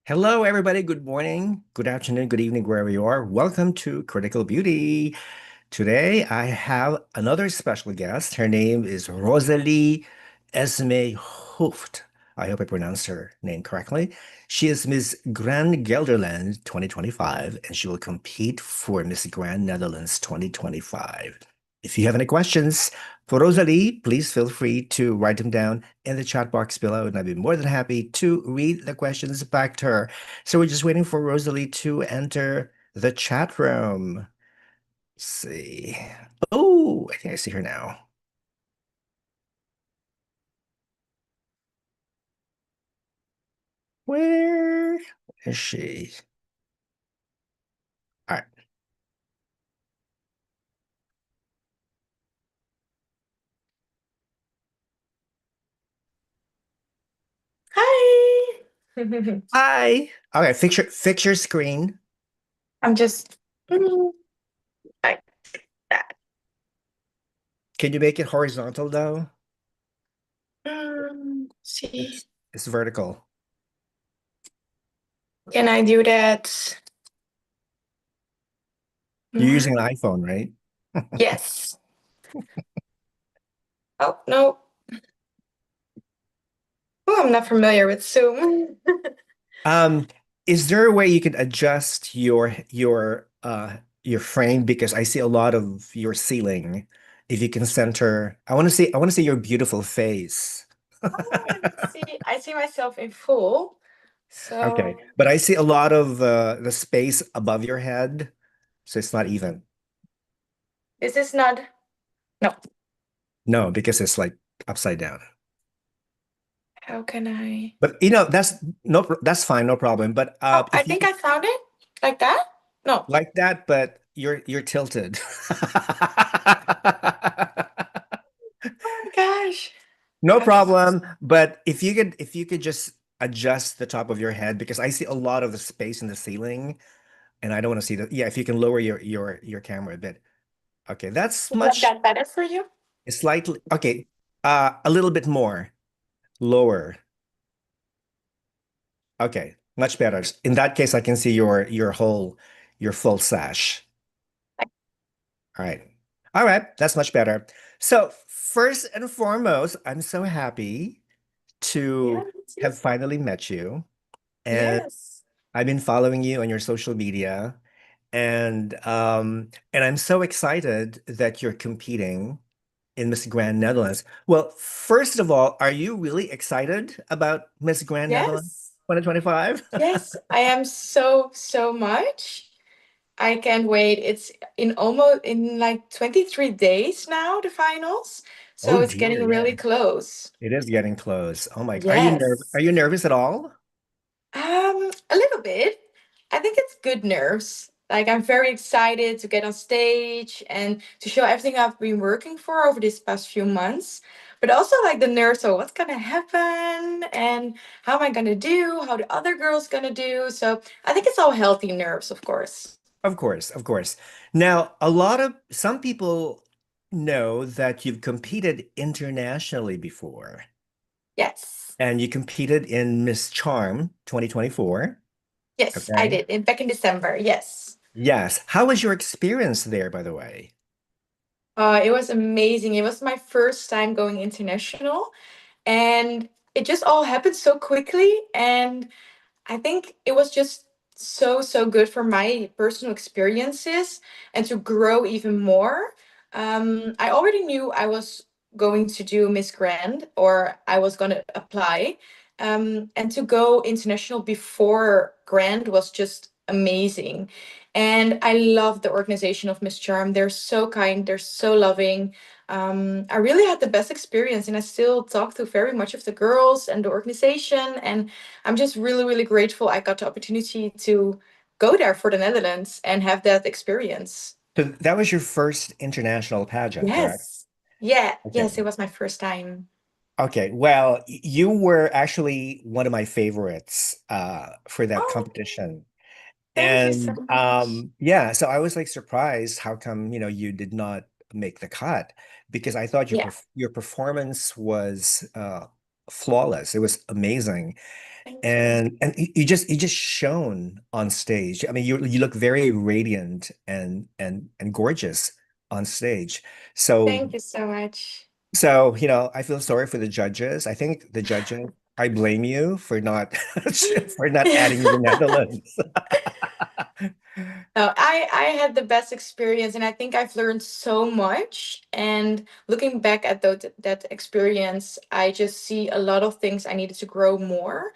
Hello, everybody. Good morning, good afternoon, good evening, wherever you are. Welcome to Critical Beauty. Today, I have another special guest. Her name is Rosalie Esmee Hooft. I hope I pronounced her name correctly. She is Miss Grand Gelderland 2025, and she will compete for Miss Grand Netherlands 2025. If you have any questions for Rosalie, please feel free to write them down in the chat box below, and I'd be more than happy to read the questions back to her. So we're just waiting for Rosalie to enter the chat room. Let's see. Oh, I think I see her now. Where is she? All right. Hi. Hi. Okay, fix your screen. I'm just like that. Can you make it horizontal though? See, It's vertical. can I do that You're more? using an iPhone, right? Yes. Oh, no. Oh, I'm not familiar with Zoom. Um, is there a way you can adjust your frame because I see a lot of your ceiling. If you can center, I want to see your beautiful face. Oh, let me see. I see myself in full. Okay, So but I see a lot of the space above your head, so it's not even. this is not, no. No, because it's like upside down. How can I? But that's fine, no problem. But Oh, I if you think could I found it like that. No. like that, but you're tilted. Oh my gosh. No Okay. problem. But if you could just adjust the top of your head because I see a lot of the space in the ceiling and I don't want to see that. Yeah, if you can lower your camera a bit. Okay, that's Is that much better for you? slightly okay. A little bit more lower. Okay, much better. In that case, I can see your full sash. All right. All right, that's much better. So, first and foremost, I'm so happy Yeah, to me too. have finally met you. And Yes. I've been following you on your social media, and I'm so excited that you're competing in Miss Grand Netherlands. Well, first of all, are you really excited about Miss Grand Netherlands Yes. 2025? Yes, I am so much. I can't wait. It's in like 23 days now, the finals. Oh So it's dear, getting yeah. really close. It is getting close. Oh my, Yes. are you nervous at all? A little bit. I think it's good nerves. Like I'm very excited to get on stage and to show everything I've been working for over these past few months. But also like the nerves of what's gonna happen and how am I gonna do, how the other girls gonna do. So I think it's all healthy nerves, of course. Of course, of course. Now, a lot of some people know that you've competed internationally before. Yes. And you competed in Miss Charm 2024. Yes, I Okay. did. Back in December. Yes. Yes. How was your experience there, by the way? It was amazing. It was my first time going international, and it just all happened so quickly. And I think it was just so good for my personal experiences and to grow even more. I already knew I was going to do Miss Grand or I was going to apply. And to go international before Grand was just amazing. And I love the organization of Miss Charm. They're so kind, they're so loving. I really had the best experience, and I still talk to very much of the girls and the organization. And I'm just really grateful I got the opportunity to go there for the Netherlands and have that experience. So that was your first international pageant, correct? Yes. Yeah, Okay. yes, it was my first time. Okay. Well, you were actually one of my favorites for that Oh, competition. thank you so And much. yeah, so I was like surprised how come, you did not make the cut because I thought Yeah. your performance was flawless. It was amazing. Thank you. and you just shone on stage. I mean, you look very radiant and gorgeous on stage. So Thank you so much. I feel sorry for the judges. I think the judges, I blame you for not for not adding the Netherlands. No, I had the best experience, and I think I've learned so much. And looking back at that experience, I just see a lot of things I needed to grow more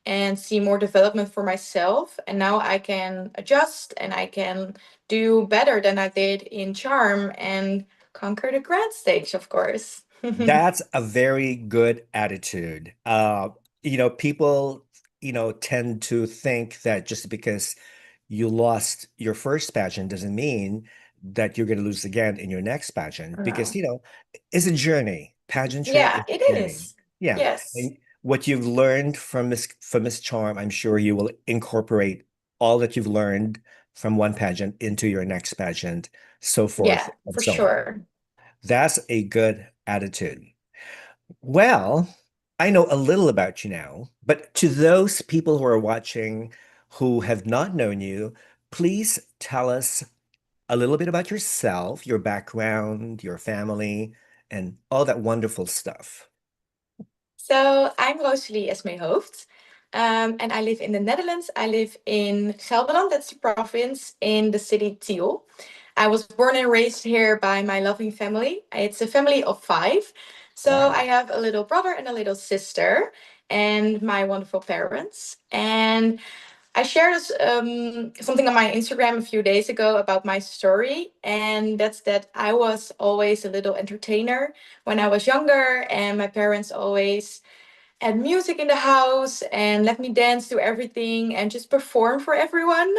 and see more development for myself. And now I can adjust and I can do better than I did in Charm and conquer the grand stage, of course. That's a very good attitude. People, tend to think that just because you lost your first pageant doesn't mean that you're going to lose again in your next pageant because, No. it's a journey. Pageantry Yeah, is it a journey. is. Yeah. Yes. And what you've learned from Miss Charm, I'm sure you will incorporate all that you've learned from one pageant into your next pageant, so forth Yeah, and for so on. sure. That's a good attitude. Well, I know a little about you now, but to those people who are watching who have not known you, please tell us a little bit about yourself, your background, your family, and all that wonderful stuff. So I'm Rosalie Esmee Hooft, and I live in the Netherlands. I live in Gelderland, that's the province, in the city Tiel. I was born and raised here by my loving family. It's a family of five. So I Wow. have a little brother and a little sister, and my wonderful parents. And I shared something on my Instagram a few days ago about my story, and that's that I was always a little entertainer when I was younger, and my parents always had music in the house and let me dance to everything and just perform for everyone.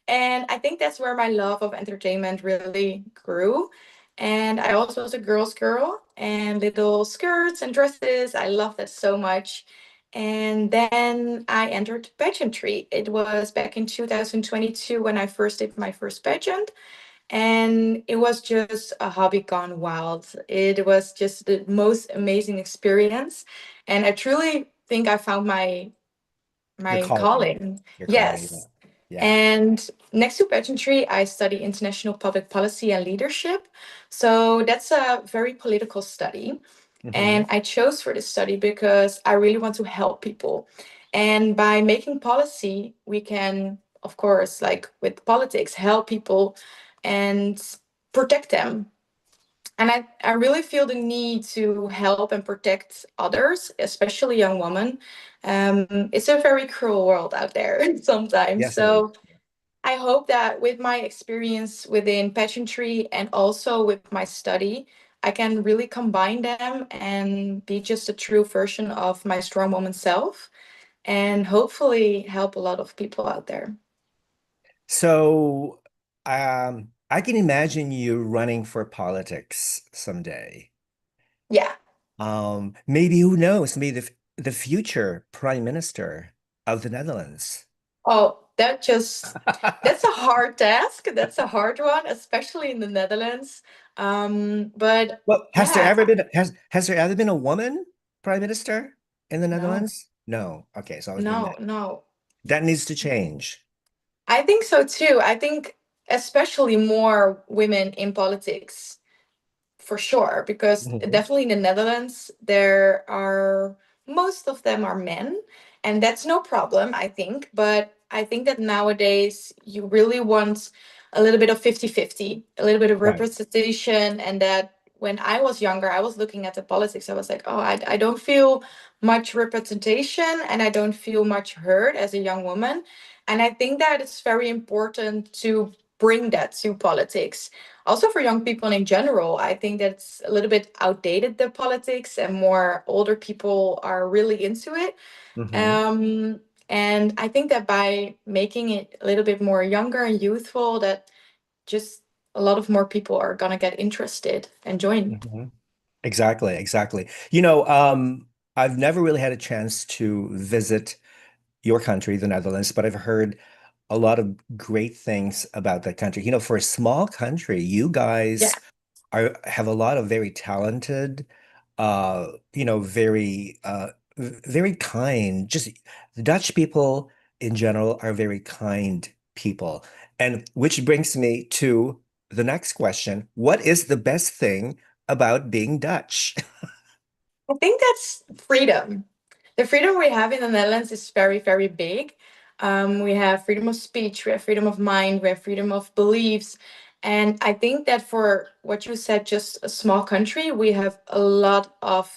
And I think that's where my love of entertainment really grew. And I also was a girl's girl and little skirts and dresses. I love that so much. And then I entered pageantry. It was back in 2022 when I first did my first pageant. And it was just a hobby gone wild. It was just the most amazing experience. And I truly think I found Your my calling. calling. Your calling. Yes. Yeah. And next to pageantry, I study international public policy and leadership. So that's a very political study. Hmm. And I chose for this study because I really want to help people. And by making policy, we can, of course, like with politics, help people and protect them. And I really feel the need to help and protect others, especially young women. It's a very cruel world out there sometimes. Yes, it is. So I hope that with my experience within pageantry and also with my study, I can really combine them and be just a true version of my strong woman self and hopefully help a lot of people out there. So, I can imagine you running for politics someday. Yeah. Maybe who knows? Maybe the future prime minister of the Netherlands. Oh, that's a hard task. That's a hard one, especially in the Netherlands. But Well, yeah, has there ever been a woman prime minister in the no, Netherlands? No. Okay, so I was being no, that. no. That needs to change. I think so too. I think especially more women in politics for sure, because Mhm. definitely in the Netherlands, there are most of them are men, and that's no problem, I think. But I think that nowadays you really want a little bit of 50-50, a little bit of Right. representation. And that when I was younger, I was looking at the politics, I was like, oh, I don't feel much representation and I don't feel much heard as a young woman. And I think that it's very important to bring that to politics also for young people in general. I think that's a little bit outdated, the politics, and more older people are really into it. Hmm. um, and I think that by making it a little bit more younger and youthful, that just a lot of more people are gonna get interested and join. Hmm. Exactly, exactly. I've never really had a chance to visit your country, the Netherlands, but I've heard a lot of great things about that country. For a small country, you Yeah. guys have a lot of very talented, very very kind. Just the Dutch people in general are very kind people. And which brings me to the next question. What is the best thing about being Dutch? I think that's freedom. The freedom we have in the Netherlands is very, very big. We have freedom of speech, we have freedom of mind, we have freedom of beliefs. And I think that for what you said, just a small country, we have a lot of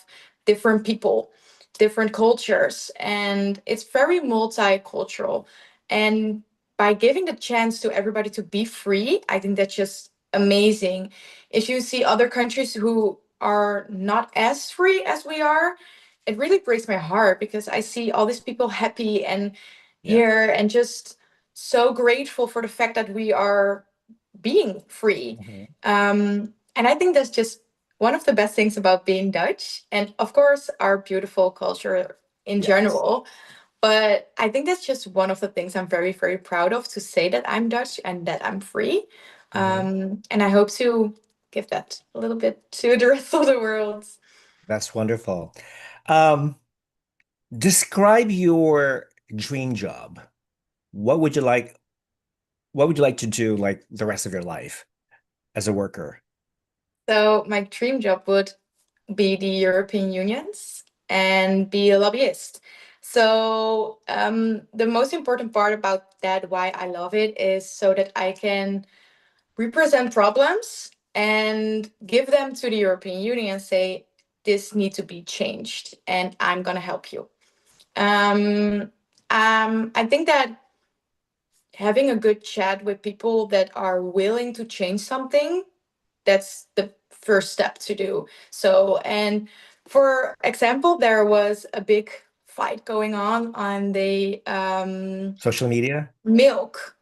different people, different cultures, and it's very multicultural. And by giving the chance to everybody to be free, I think that's just amazing. If you see other countries who are not as free as we are, it really breaks my heart because I see all these people happy and Yeah. here and just so grateful for the fact that we are being free. Mhm. And I think that's just one of the best things about being Dutch. And of course, our beautiful culture in Yes. general. But I think that's just one of the things I'm very, very proud of to say that I'm Dutch and that I'm free. Hmm. And I hope to give that a little bit to the rest of the world. That's wonderful. Um, Describe your dream job. What would you like? What would you like to do like the rest of your life as a worker? So my dream job would be the European Unions and be a lobbyist. So the most important part about that, why I love it, is so that I can represent problems and give them to the European Union and say, this needs to be changed and I'm going to help you. Um, I think that having a good chat with people that are willing to change something, that's the first step to do. So, and for example, there was a big fight going on the Social media? milk.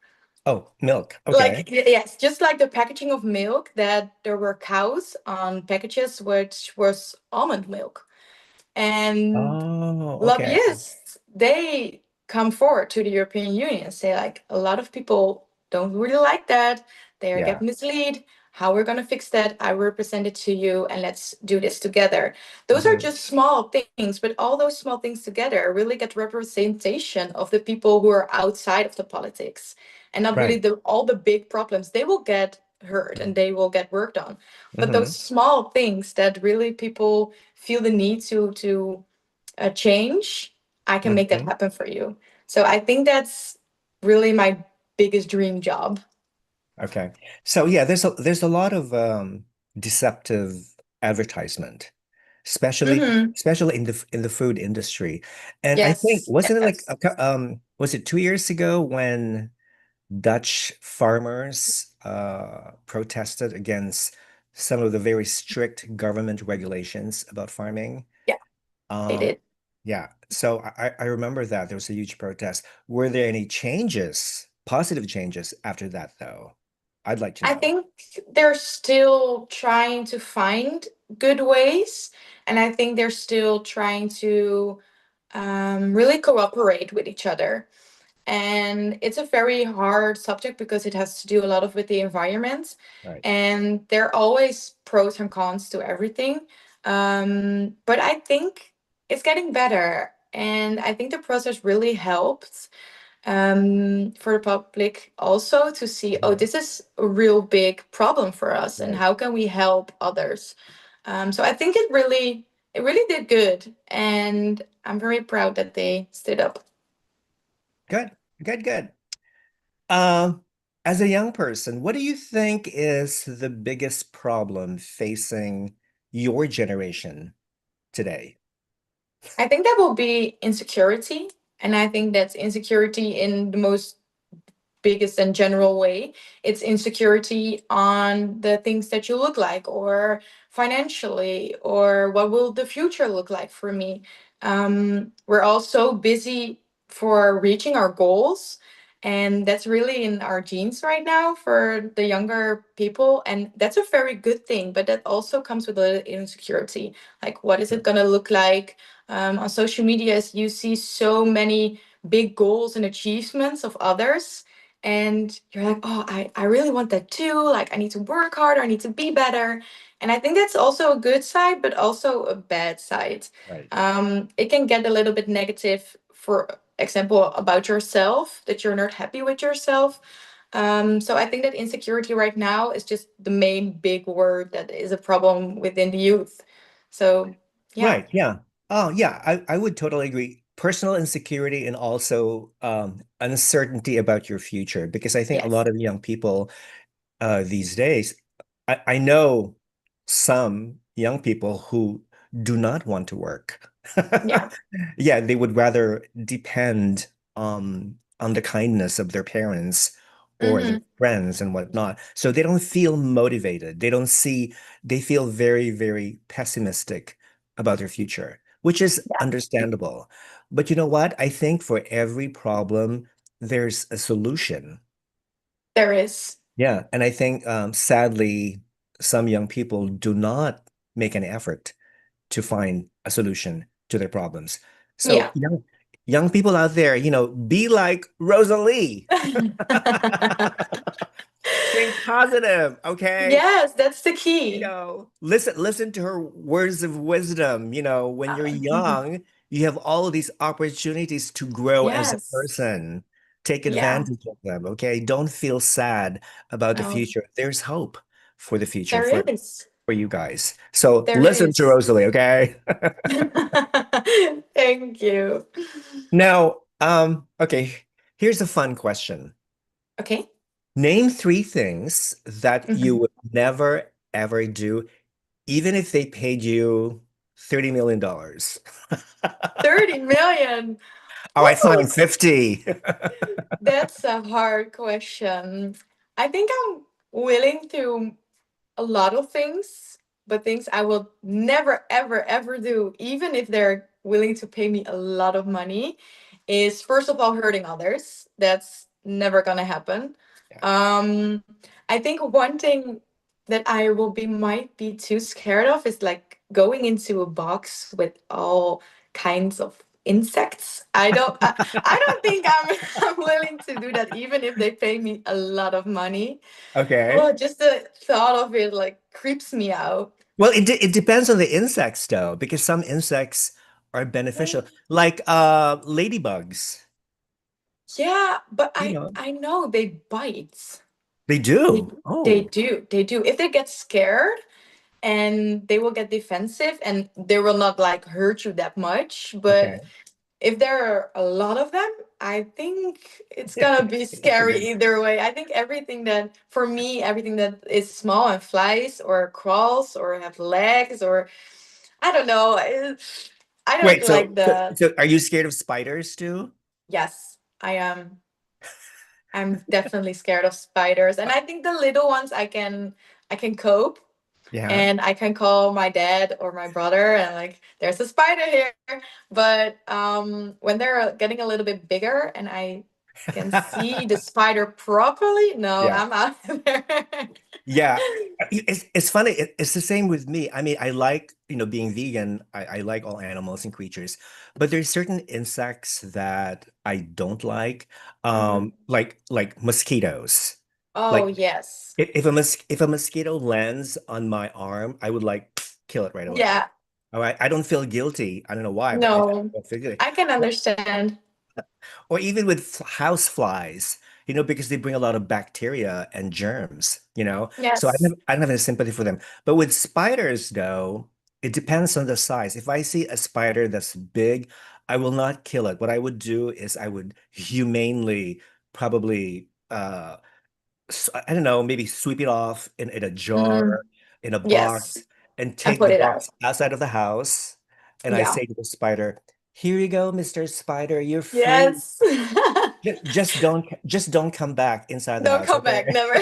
Oh, milk. Like, Okay. yes, just like the packaging of milk, that there were cows on packages which was almond milk. And Oh, okay. lobbyists, they come forward to the European Union and say, like, a lot of people don't really like that. They get Yeah. misled. How we're going to fix that? I will present it to you and let's do this together. Those are Hmm. just small things, but all those small things together really get representation of the people who are outside of the politics and not really Right. the all the big problems. They will get heard and they will get worked on. But those Hmm. small things that really people feel the need to change, I can make that Hmm. happen for you. So I think that's really my biggest dream job. Okay. So yeah, there's a lot of deceptive advertisement, Hmm. especially in the food industry. And I think Yes, wasn't it like yes. was it 2 years ago when Dutch farmers protested against some of the very strict government regulations about farming? Yeah, they Um, did. yeah, so I remember that there was a huge protest. Were there any changes, positive changes after that, though? I'd like to I know. think they're still trying to find good ways, and I think they're still trying to really cooperate with each other. And it's a very hard subject because it has to do a lot of with the environment, Right. and there are always pros and cons to everything. But I think it's getting better, and I think the process really helped for the public also to see, oh, Mhm. this is a real big problem for us, and Right. how can we help others? So I think it really did good, and I'm very proud that they stood up. Good. Good. Good. Um, as a young person, what do you think is the biggest problem facing your generation today? I think that will be insecurity, and I think that's insecurity in the most biggest and general way. It's insecurity on the things that you look like, or financially, or what will the future look like for me. We're all so busy for reaching our goals. And that's really in our genes right now for the younger people. And that's a very good thing. But that also comes with a little insecurity. Like, what is it Sure. going to look like? On social media, you see so many big goals and achievements of others, and you're like, oh, I really want that too. Like, I need to work harder, I need to be better. And I think that's also a good side, but also a bad side. Right. It can get a little bit negative, for example, about yourself, that you're not happy with yourself. So I think that insecurity right now is just the main big word that is a problem within the youth. So yeah. Right. Yeah. Oh, yeah. I would totally agree. Personal insecurity and also uncertainty about your future, because I think a Yes. lot of young people these days, I know some young people who do not want to work. Yeah. Yeah, they would rather depend on the kindness of their parents or their Mm-hmm. friends and whatnot. So they don't feel motivated. They feel very, very pessimistic about their future, which is Yeah. understandable. But you know what? I think for every problem, there's a solution. There is. Yeah, and I think sadly, some young people do not make an effort to find a solution to their problems. So Yeah. young people out there, be like Rosalie. Think positive, okay? Yes, that's the key. Listen to her words of wisdom. When you're Mhm. young, you have all of these opportunities to grow as a Yes. person. Take Yeah. advantage of them, okay? Don't feel sad about the No, future. There's hope for the future there is. for you guys. So There listen to is. Rosalie, okay? Thank you. Now, okay, here's a fun question. Okay. Name three things that you Mhm. would never ever do, even if they paid you $30 million. 30 million. All right, Woo! fine, 50. That's a hard question. I think I'm willing to a lot of things, but things I will never, ever, ever do, even if they're willing to pay me a lot of money, is first of all hurting others. That's never gonna happen. Yeah. Um, I think one thing that I will be might be too scared of is like going into a box with all kinds of insects. I don't think I'm I'm willing to do that, even if they pay me a lot of money. Okay. Oh, just the thought of it like creeps me out. Well, it depends on the insects though, because some insects are beneficial, like ladybugs. Yeah, but You I know, I know they bite. they They do. they Oh, do. They do. If they get scared and they will get defensive and they will not like hurt you that much, but okay. if there are a lot of them, I think it's gonna be scary either way. I think everything that, for me, everything that is small and flies or crawls or have legs or I don't know. I don't Wait, like so, the. so are you scared of spiders too? Yes, I am. I'm definitely scared of spiders, and I think the little ones I can cope, Yeah. and I can call my dad or my brother and like, there's a spider here. But when they're getting a little bit bigger and I can see the spider properly, no, Yeah. I'm out of there. Yeah. It's funny. It's the same with me. I mean, I like, being vegan. I like all animals and creatures, but there's certain insects that I don't like. Mhm. Like mosquitoes. Oh Like yes, if a mosquito lands on my arm, I would like kill it right away. yeah, All right. I don't feel guilty. I don't know why, but I no, don't feel guilty. I can understand. Or even with house flies, because they bring a lot of bacteria and germs, So Yes. I don't have any sympathy for them. But with spiders, though, it depends on the size. If I see a spider that's big, I will not kill it. What I would do is I would humanely probably I don't know, maybe sweep it off in a Mm, jar, in a yes, box, and and take put the it out. box outside of the house. And I Yeah. say to the spider, "Here you go, Mr. Spider, you're free. Yes. Just don't come back inside the Don't house, come okay?" back, never.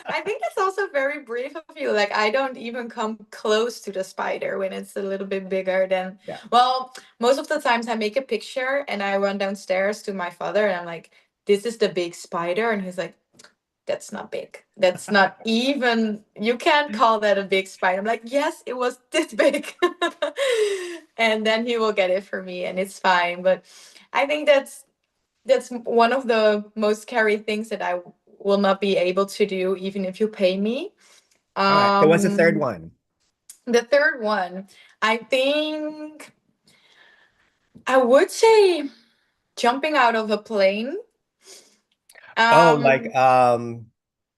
I think that's also very brave of you. Like, I don't even come close to the spider when it's a little bit bigger than. Yeah. Well, most of the times I make a picture and I run downstairs to my father and I'm like, this is the big spider. And he's like, that's not big. That's not even, you can't call that a big spider. I'm like, yes, it was this big. And then he will get it for me and it's fine. But I think that's that's one of the most scary things that I will not be able to do, even if you pay me. All right. So what's the third Um, one? the third one, I think I would say jumping out of a plane. Oh, like Um,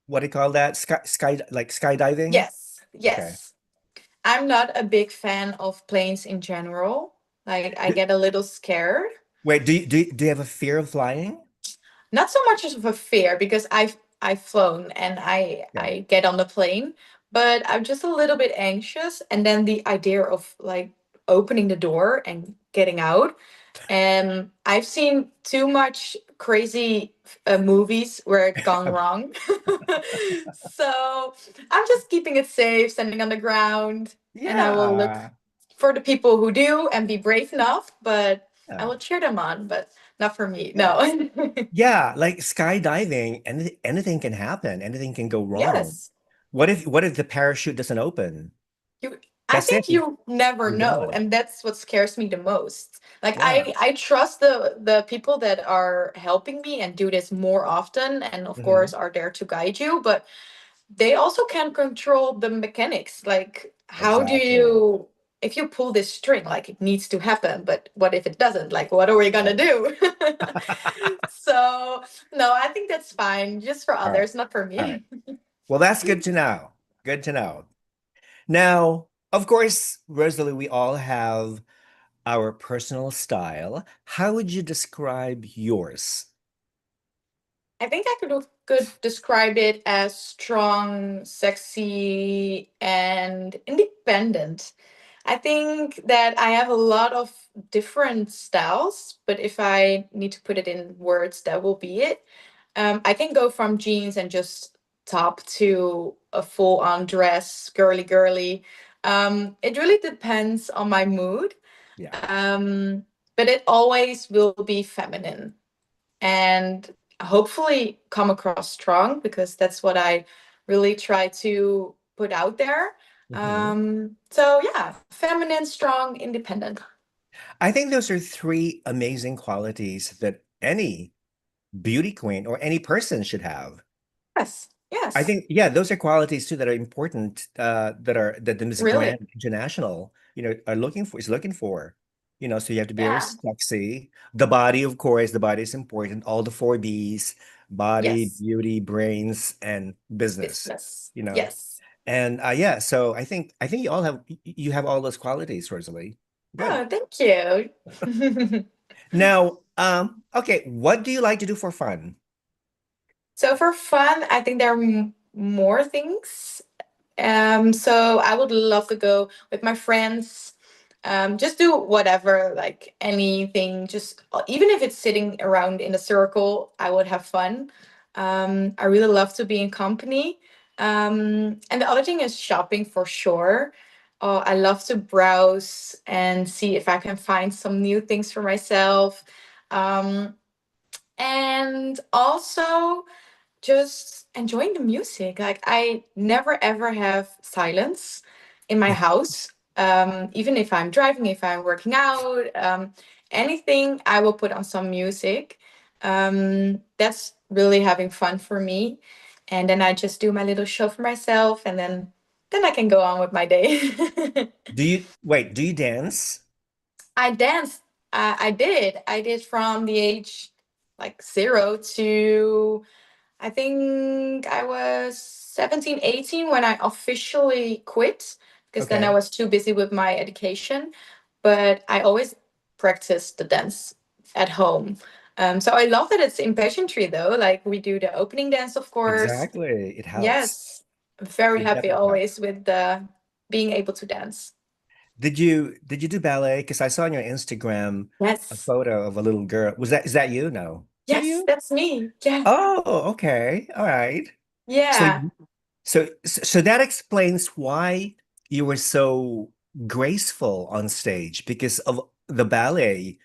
what do you call that? Sky like skydiving? yes, Okay. yes. I'm not a big fan of planes in general. Like I D- get a little scared. Wait, do you have a fear of flying? Not so much of a fear because I've flown and Yeah. I get on the plane, but I'm just a little bit anxious. And then the idea of like opening the door and getting out. And I've seen too much crazy movies where it's gone wrong. So I'm just keeping it safe, standing on the ground, and I will look Yeah. for the people who do and be brave enough, but I Yeah. will cheer them on, but not for me. Yeah. No. Yeah, like skydiving, anything can happen. Anything can go wrong. Yes. What if the parachute doesn't open? You I That's it. think you never You're know, done. and that's what scares me the most. Like Yeah. I trust the people that are helping me and do this more often and of Hmm. course are there to guide you, but they also can control the mechanics. Like how do Exactly. you if you pull this string, like it needs to happen, but what if it doesn't? Like what are we gonna Right. do? So no, I think that's fine. Just for All right. others, not for All right. me. Well, that's good to know. Good to know. Now, of course, Rosalie, we all have our personal style. How would you describe yours? I think I could describe it as strong, sexy, and independent. I think that I have a lot of different styles, but if I need to put it in words, that will be it. I can go from jeans and just top to a full on dress, girly, girly. It really depends on my mood, Yeah. um, but it always will be feminine and hopefully come across strong because that's what I really try to put out there. Hmm. So yeah, feminine, strong, independent. I think those are three amazing qualities that any beauty queen or any person should have. Yes, I yes, think, yeah, those are qualities too that are important, that the Miss really. Grand International, is looking for. So you have to be very Yeah, sexy. The body, of course, the body is important. All the four B's, body, yes, beauty, brains, and business, business. you know. Yes. And yeah, so I think you have all those qualities, Rosalie. Good. Oh, thank you. Now, okay, what do you like to do for fun? So for fun, I think there are more things. So I would love to go with my friends. Just do whatever, like anything, just even if it's sitting around in a circle, I would have fun. I really love to be in company. And the other thing is shopping for sure. I love to browse and see if I can find some new things for myself. Um, and also just enjoying the music. Like I never ever have silence in my house. Even if I'm driving, if I'm working out, anything, I will put on some music. That's really having fun for me. And then I just do my little show for myself, and then I can go on with my day. Do you dance? I danced. I did. I did from the age like 0 to I think I was 17, 18 when I officially quit because then I Okay. was too busy with my education. But I always practiced the dance at home. So I love that it's in pageantry though. Like we do the opening dance, of course. Exactly. It helps. Yes, I'm very It happy definitely always helps. with being able to dance. Did you do ballet? Because I saw on your Instagram a Yes, photo of a little girl. Is that you? No. Is that yes, you? that's me. Yeah, Oh, okay. All right. So yeah, so that explains why you were so graceful on stage because of the ballet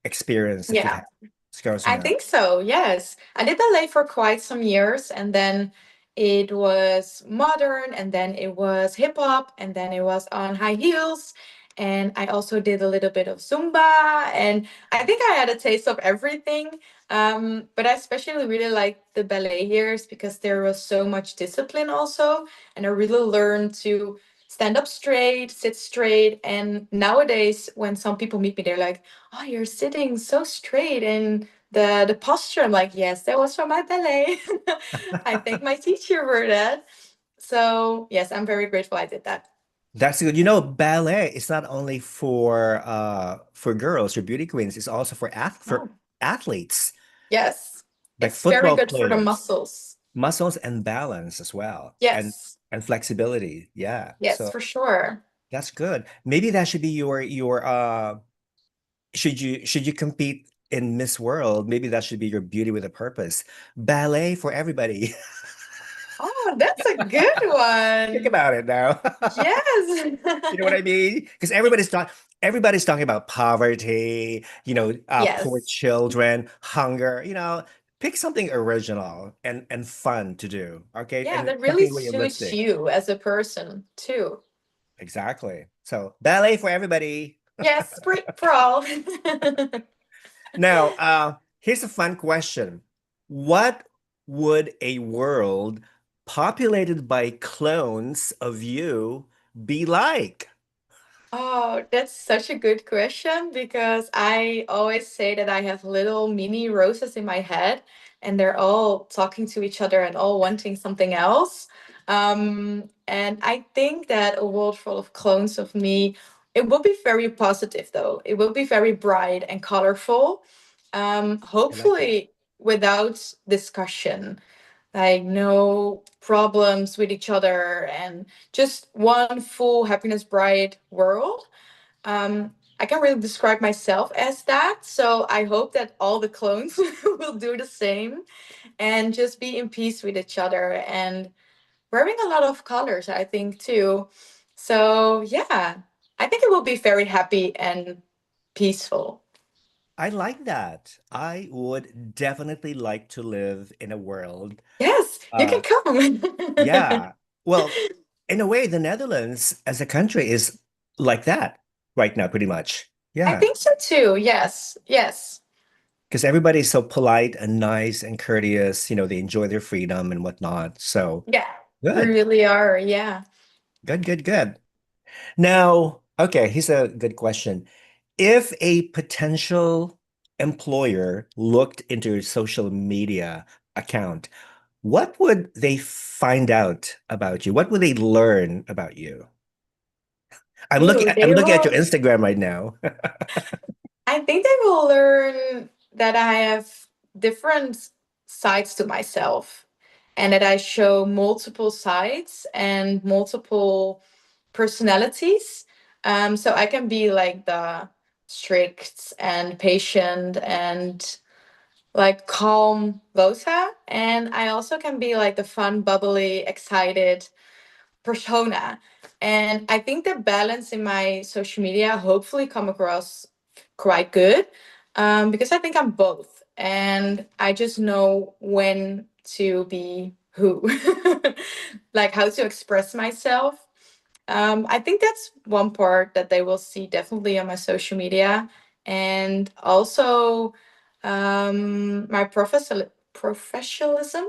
experience that you've yeah. had as far as you I know. think so, yes. I did ballet for quite some years, and then it was modern, and then it was hip hop, and then it was on high heels. and I also did a little bit of Zumba, and I think I had a taste of everything. But I especially really liked the ballet years because there was so much discipline also, and I really learned to stand up straight, sit straight. And nowadays, when some people meet me, they're like, "Oh, you're sitting so straight," and the posture. I'm like, "Yes, that was from my ballet." I thank my teacher for that. So yes, I'm very grateful I did that. That's good. Ballet is not only for girls or beauty queens, it's also for Oh. athletes, Yes, like it's very football good for the players, muscles. muscles and balance as well, Yes, and flexibility. Yeah. yes, So for sure. that's good. Maybe that should be your should you compete in Miss World, maybe that should be your beauty with a purpose. Ballet for everybody. Oh, that's a good Think one. about it now. Yes. You know what I mean? Because everybody's talking about poverty, poor Yes. children, hunger, pick something original and fun to do, okay? Yeah, And that really something suits realistic. you as a person too. Exactly. So ballet for everybody. Yes, for all. Now, here's a fun question. What would a world populated by clones of you be like? Oh, that's such a good question because I always say that I have little mini roses in my head and they're all talking to each other and all wanting something else. And I think that a world full of clones of me, it will be very positive though. It will be very bright and colorful. I like that. Hopefully without discussion, like no problems with each other and just one full happiness bright world. I can't really describe myself as that, so I hope that all the clones will do the same and just be in peace with each other and wearing a lot of colors, I think too. So yeah, I think it will be very happy and peaceful. I like that. I would definitely like to live in a world. Yes, you can Uh, come. yeah. Well, in a way, the Netherlands as a country is like that right now, pretty much. I Yeah. think so too. Yes, yes. Because everybody's so polite and nice and courteous, they enjoy their freedom and whatnot. So Yeah, we good, really are. Yeah. good, good, good. Now, okay, here's a good question. If a potential employer looked into your social media account, what would they find out about you? What would they learn about you? Ooh, I'm they looking at your will. Instagram right now. I think they will learn that I have different sides to myself and that I show multiple sides and multiple personalities. So I can be like the strict and patient and like calm Rosa. And I also can be like the fun, bubbly, excited persona. And I think the balance in my social media hopefully come across quite good because I think I'm both. And I just know when to be who, like how to express myself. I think that's one part that they will see definitely on my social media. And also my professionalism,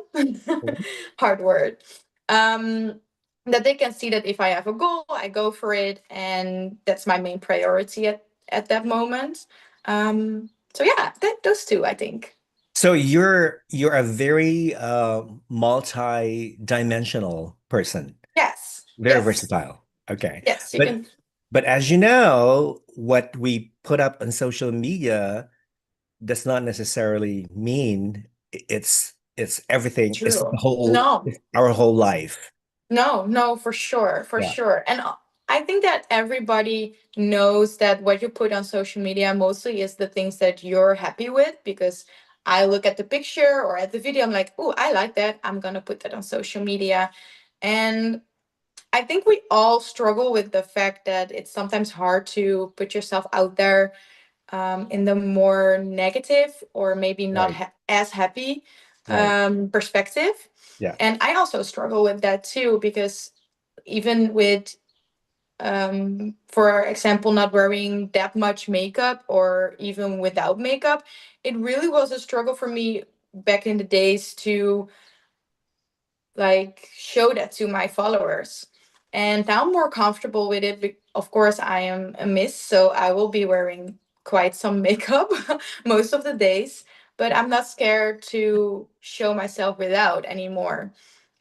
hard word. Um, that they can see that if I have a goal, I go for it. And that's my main priority at that moment. So yeah, those two, I think. So you're a very multi-dimensional person, Yes, very yes, versatile. Okay. yes, you But can. but as you know, what we put up on social media does not necessarily mean it's everything, True. No, it's our whole life. no, no, for sure, for Yeah, sure. And I think that everybody knows that what you put on social media mostly is the things that you're happy with because I look at the picture or at the video, I'm like, oh, I like that. I'm gonna put that on social media. And I think we all struggle with the fact that it's sometimes hard to put yourself out there in the more negative or maybe not right, as happy right. perspective. Yeah. And I also struggle with that too because even with for example, not wearing that much makeup or even without makeup, it really was a struggle for me back in the days to like show that to my followers. And now I'm more comfortable with it. Of course, I am a miss, so I will be wearing quite some makeup most of the days, but I'm not scared to show myself without anymore.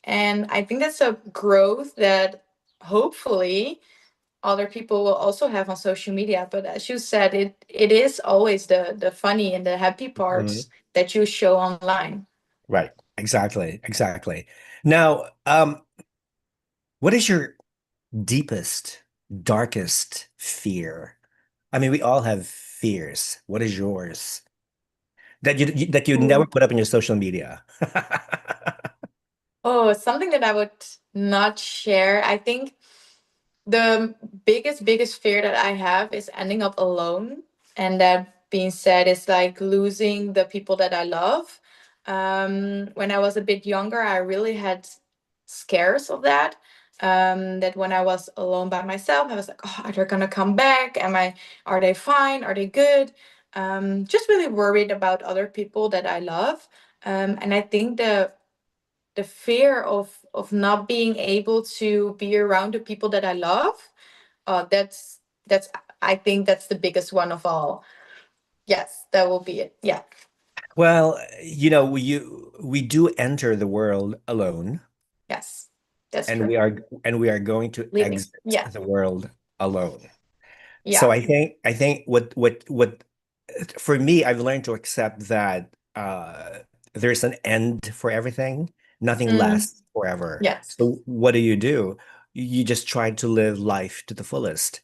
And I think that's a growth that hopefully other people will also have on social media. But as you said, it is always the funny and the happy Mhm. parts that you show online. Right. Exactly. Exactly. Now, what is your deepest, darkest fear? I mean, we all have fears. What is yours that you never Ooh. put up in your social media? Oh, something that I would not share. I think the biggest fear that I have is ending up alone. And that being said, is like losing the people that I love. When I was a bit younger, I really had scares of that. That when I was alone by myself, I was like, oh, are they gonna come back? Are they fine? Are they good? Just really worried about other people that I love. And I think the fear of not being able to be around the people that I love, that's I think that's the biggest one of all. Yes, that will be it. Yeah. Well, we do enter the world alone, Yes. That's and true. we are going to Leaving. exit Yeah. the world alone. So Yeah. I think what for me, I've learned to accept that there's an end for everything. Nothing Mm, lasts forever. yes. So what do? You just try to live life to the fullest,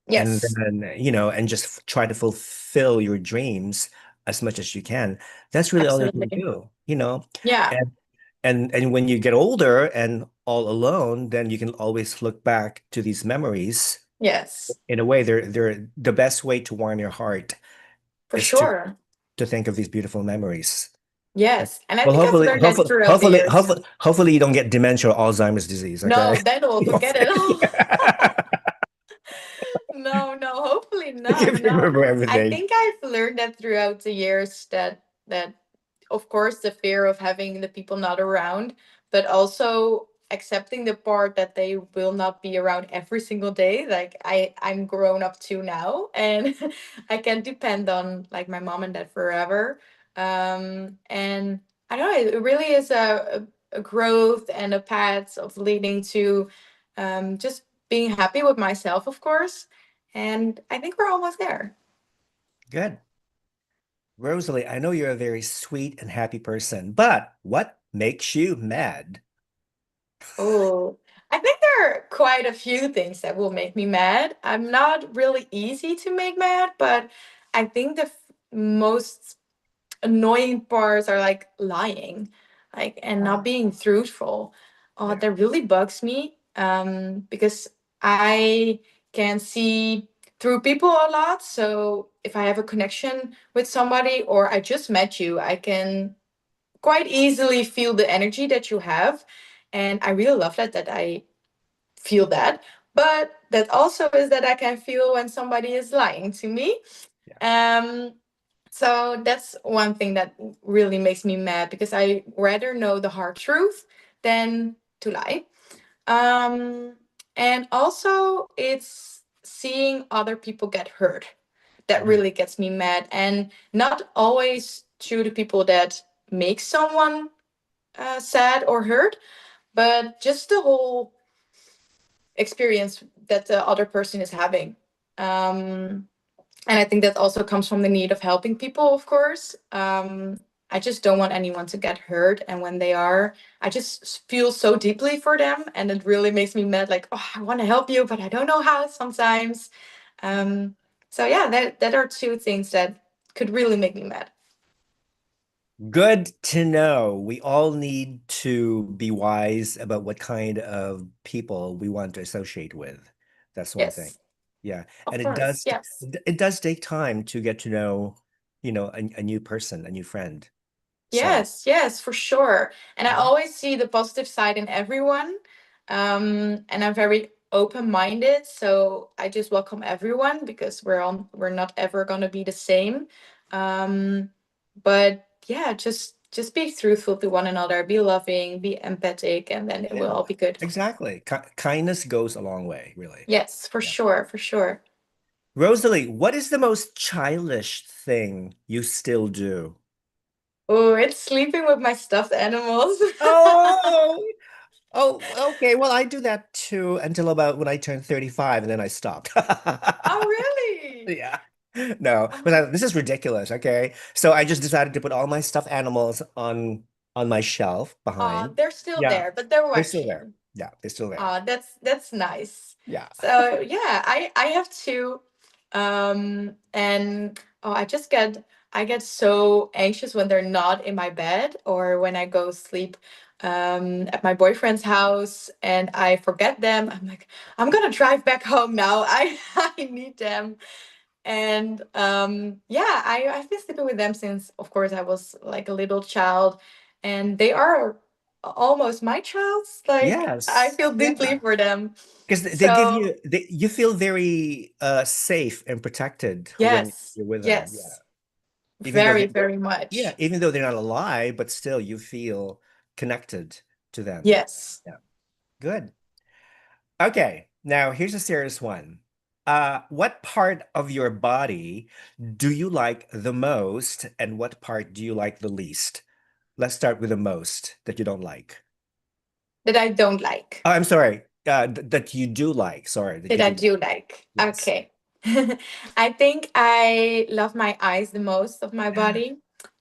and Yes. then and just try to fulfill your dreams as much as you can. That's really all you can Absolutely. do. Yeah. And and when you get older and all alone, then you can always look back to these memories. Yes. In a way, they're the best way to warm your heart For is sure. to think of these beautiful memories. And, Yes. And I well, think I've learned that throughout the years. hopefully you don't get dementia or Alzheimer's disease, okay? No, then we'll forget it all. No, no, hopefully not. If you No. remember I everything. think I've learned that throughout the years that of course the fear of having the people not around, but also accepting the part that they will not be around every single day. Like I'm grown up too now and I can't depend on like my mom and dad forever. And I don't know, it really is a growth and a path of leading to just being happy with myself, of course, and I think we're almost there. Good. Rosalie, I know you're a very sweet and happy person, but what makes you mad? Oh, I think there are quite a few things that will make me mad. I'm not really easy to make mad, but I think the most annoying parts are like lying, like and not being truthful. Oh, Yeah. that really bugs me. Because I can see through people a lot. So if I have a connection with somebody or I just met you, I can quite easily feel the energy that you have. And I really love that I feel that. But that also is that I can feel when somebody is lying to me. Yeah. Um, so that's one thing that really makes me mad because I rather know the hard truth than to lie. Um, and also, it's seeing other people get hurt that Mhm. really gets me mad, and not always to the people that make someone sad or hurt, but just the whole experience that the other person is having. And I think that also comes from the need of helping people, of course. I just don't want anyone to get hurt. And when they are, I just feel so deeply for them. And it really makes me mad like, oh, I want to help you, but I don't know how sometimes. Um, so, yeah, that are two things that could really make me mad. Good to know. We all need to be wise about what kind of people we want to associate with. That's one thing. Yes, Yeah. of And course. Yes. it does take time to get to know, a new person, a new friend. So, Yes, yes, for sure. And I mhm. always see the positive side in everyone. And I'm very open-minded, so I just welcome everyone because we're not ever gonna be the same. Um, but yeah, just be truthful to one another, be loving, be empathic, and then it will Yeah, all be good. exactly. Kindness goes a long way, really. Yes, for Yeah. sure, for sure. Rosalie, what is the most childish thing you still do? Oh, it's sleeping with my stuffed animals. Oh, oh, okay. Well, I do that too until about when I turned 35 and then I stopped. Oh, really? Yeah. No, but Oh, this is ridiculous. Okay. So I just decided to put all my stuffed animals on my shelf behind. they're still Yeah. there, but they're They're still there. watching. Yeah, they're still there. That's nice. Yeah. So yeah, I have two, and oh, I get so anxious when they're not in my bed or when I go sleep at my boyfriend's house and I forget them. I'm like, I'm gonna drive back home now. I need them. And yeah, I've been sleeping with them since, of course, I was like a little child, and they are almost my childs. Like I Yes. feel deeply Yeah. for them. Because they give So you you feel very safe and protected when yes, you're with them. Yeah. yes, Even though very, very much. even though they're not alive, but still you feel connected to them. Yes. Yeah. Good. Okay. Now here's a serious one. What part of your body do you like the most, and what part do you like the least? Let's start with the most that you don't like. That I don't like. Oh, I'm sorry. That you do like. Sorry, that That you I do like. do like. Yes. Okay. I think I love my eyes the most of my body.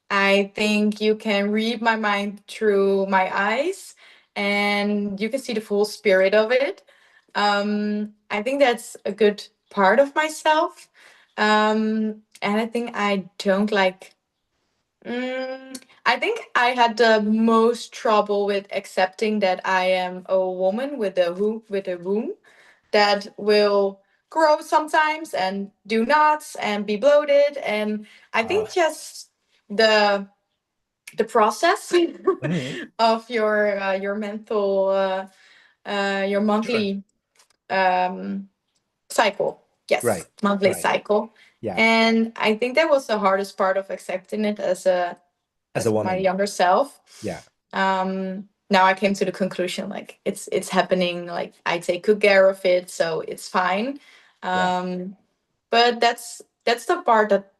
I think you can read my mind through my eyes and you can see the full spirit of it. I think that's a good part of myself. And I think I don't like. I think I had the most trouble with accepting that I am a woman with a womb that will grow sometimes and do not and be bloated. And I Uh, think just the the process mhm. of your mental your Sure. monthly um, cycle. Yes, Right. monthly Right. cycle. Yeah. And I think that was the hardest part of accepting it As a as my woman. younger self. Yeah. Now I came to the conclusion like it's happening. Like I take good care of it, so it's fine. Yeah. Um, but that's the part that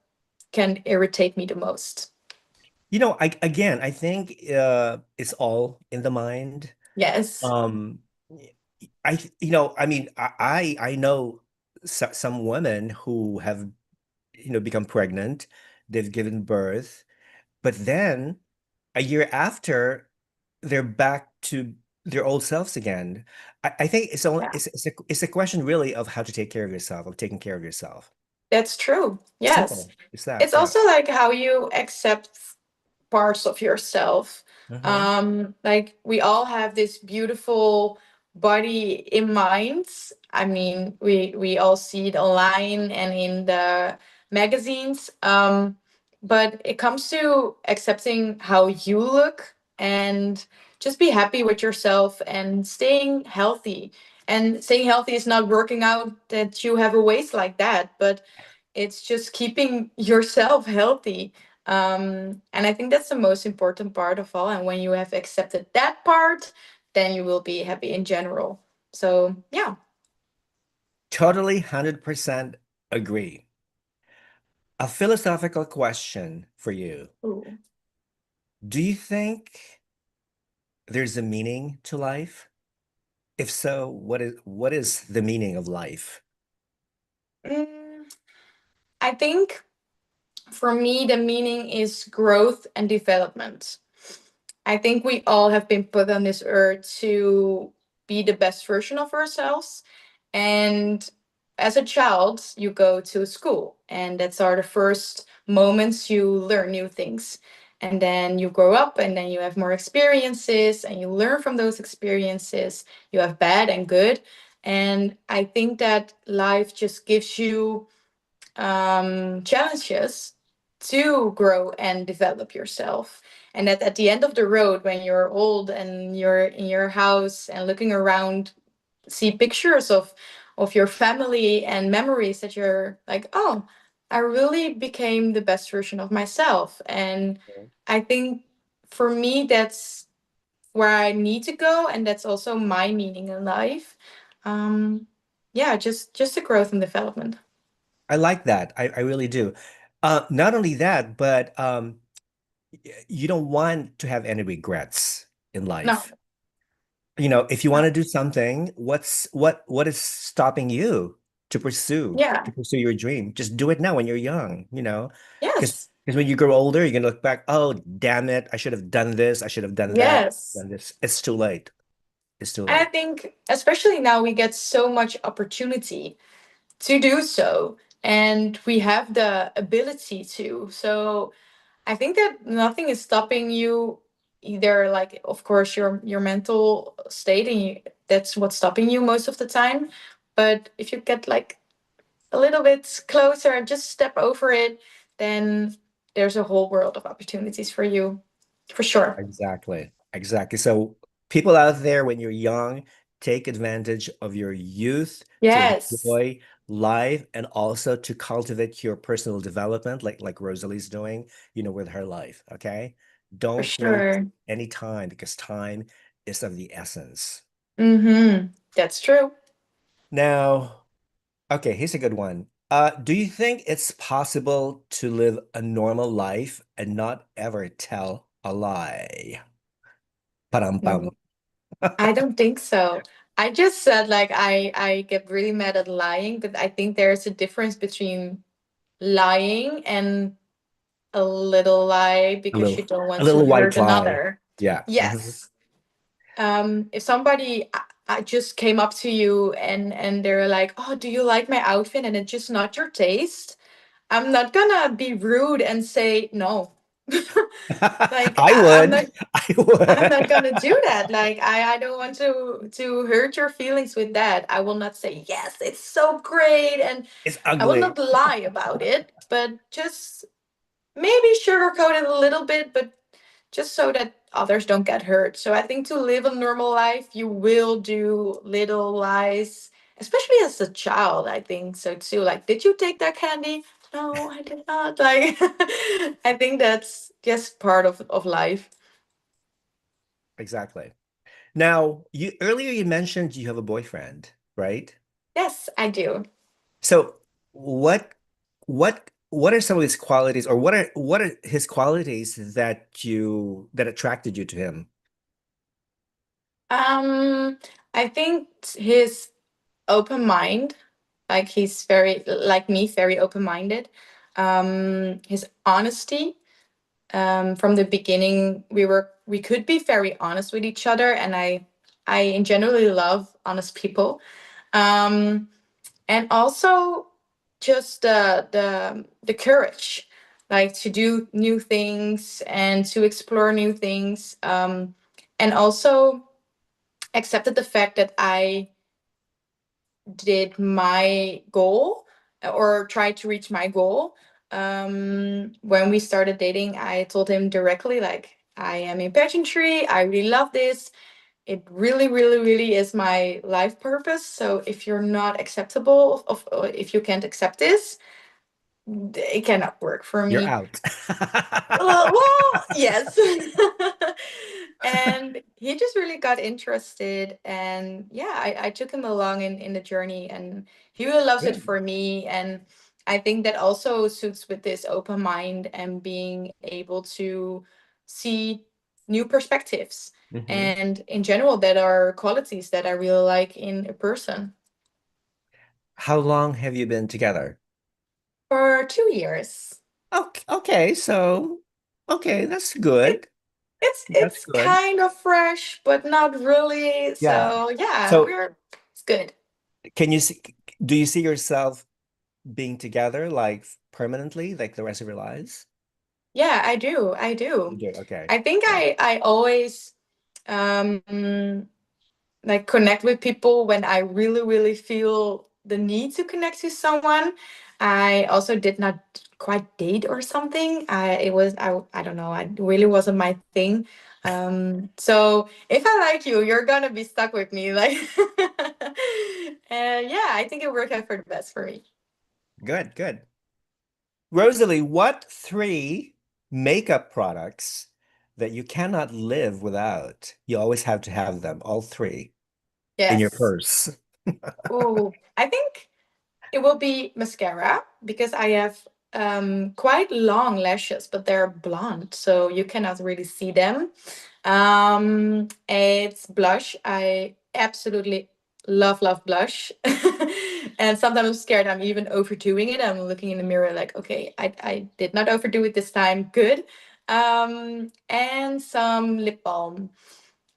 can irritate me the most. I think it's all in the mind. Yes. Um, I mean, I know some women who have, become pregnant, they've given birth, but then a year after, they're back to their old selves again. I think it's only Yeah. it's a question really of how to take care of yourself, of taking care of yourself. That's true. Yes. Simple. It's that, It's yeah. also like how you accept parts of yourself. Hmm. Like we all have this beautiful body in mind. I mean, we all see it online and in the magazines. But it comes to accepting how you look and just be happy with yourself and staying healthy. And staying healthy is not working out that you have a waist like that, but it's just keeping yourself healthy. And I think that's the most important part of all. And when you have accepted that part, then you will be happy in general. So yeah. Totally 100% agree. A philosophical question for you. Ooh. Do you think there's a meaning to life? If so, what is the meaning of life? Mm, I think for me, the meaning is growth and development. I think we all have been put on this earth to be the best version of ourselves. And as a child, you go to school, and that's are the first moments you learn new things. And then you grow up, and then you have more experiences, and you learn from those experiences. You have bad and good. And I think that life just gives you challenges to grow and develop yourself. And that at the end of the road, when you're old and you're in your house and looking around see pictures of your family and memories that you're like, oh, I really became the best version of myself. And I think for me, that's where I need to go, and that's also my meaning in life. Um, yeah, just the growth and development. I like that. I really do. Not only that, but you don't want to have any regrets in No, life. If you want no, to do something, what is stopping you yeah, to pursue your dream? Just do it now when you're young, yes, because when you grow older, you're gonna look back, oh, damn it, I should have done this, I should have done that, yes. done this. It's too late. It's too And I late. think, especially now, we get so much opportunity to do so, and we have the ability to. So I think that nothing is stopping you either. Like, of course, your mental state, and that's what's stopping you most of the time. But if you get like a little bit closer and just step over it, then there's a whole world of opportunities for you, for sure. Exactly. Exactly. So people out there, when you're young, take advantage of your youth to Yes, enjoy life and also to cultivate your personal development, like Rosalie's doing, with her life. Okay. for Don't waste sure. any time because time is of the essence. Mm-hmm. That's true. Now, okay, here's a good one. Do you think it's possible to live a normal life and not ever tell a lie? Param pam. No, I don't think so. I just said like I get really mad at lying, but I think there's a difference between lying and a little lie A because you little, don't a want to little white hurt lie. another. Yeah. Yes. If somebody I just came up to you and they're like, "Oh, do you like my outfit?" and it's just not your taste, I'm not gonna be rude and say no. Like I I'm would. not I I'm not would. gonna do that. Like I don't want to hurt your feelings with that. I will not say yes, it's so great, and It's I will ugly. not lie about it, but just maybe sugarcoat it a little bit, but just so that others don't get hurt. So I think to live a normal life, you will do little lies, especially as a child. I think so too. Like, did you take that candy? No, I did not. Like, I think that's just part of life. Exactly. Now, you mentioned you have a boyfriend, right? Yes, I do. So what are some of his qualities, or what are his qualities that attracted you to him? Um, I think his open mind, like he's very like me, very open minded. His honesty. From the beginning, we could be very honest with each other, and I in generally love honest people. Um, and also just the courage, like to do new things and to explore new things. And also accepted the fact that I did my goal or tried to reach my goal. When we started dating, I told him directly, like, I am in pageantry. I really love this. It really, really, really is my life purpose. So if you're not acceptable, if you can't accept this, it cannot work for You're me. out. Well, yes. And he just really got interested. And yeah, I took him along in the journey, and he really loves it Good. for me. And I think that also suits with this open mind and being able to see new perspectives. Hmm. And in general, that are qualities that I really like in a person. How long have you been together? For 2 years. Okay, okay, that's It good. That's it's good. kind of fresh, but not really. Yeah. So yeah, So it's good. can you see, do you see yourself being together like permanently, like the rest of your lives? Yeah, I do. I You do. do. Okay. I think Yeah. I always um like connect with people when I really, really feel the need to connect to someone. I also did not quite date or something. I don't know. It really wasn't my thing. So if I like you, you're gonna be stuck with me, like. And yeah, I think it worked out for the best for me. Good, good. Rosalie, what three makeup products that you cannot live without? You always have to have them, all three, in your Yes. purse. Oh, I think it will be mascara because I have quite long lashes, but they're blonde, so you cannot really see them. It's blush. I absolutely love blush. And sometimes I'm scared I'm even overdoing it. I'm looking in the mirror like, okay, I did not overdo it this time. Good. And some lip balm.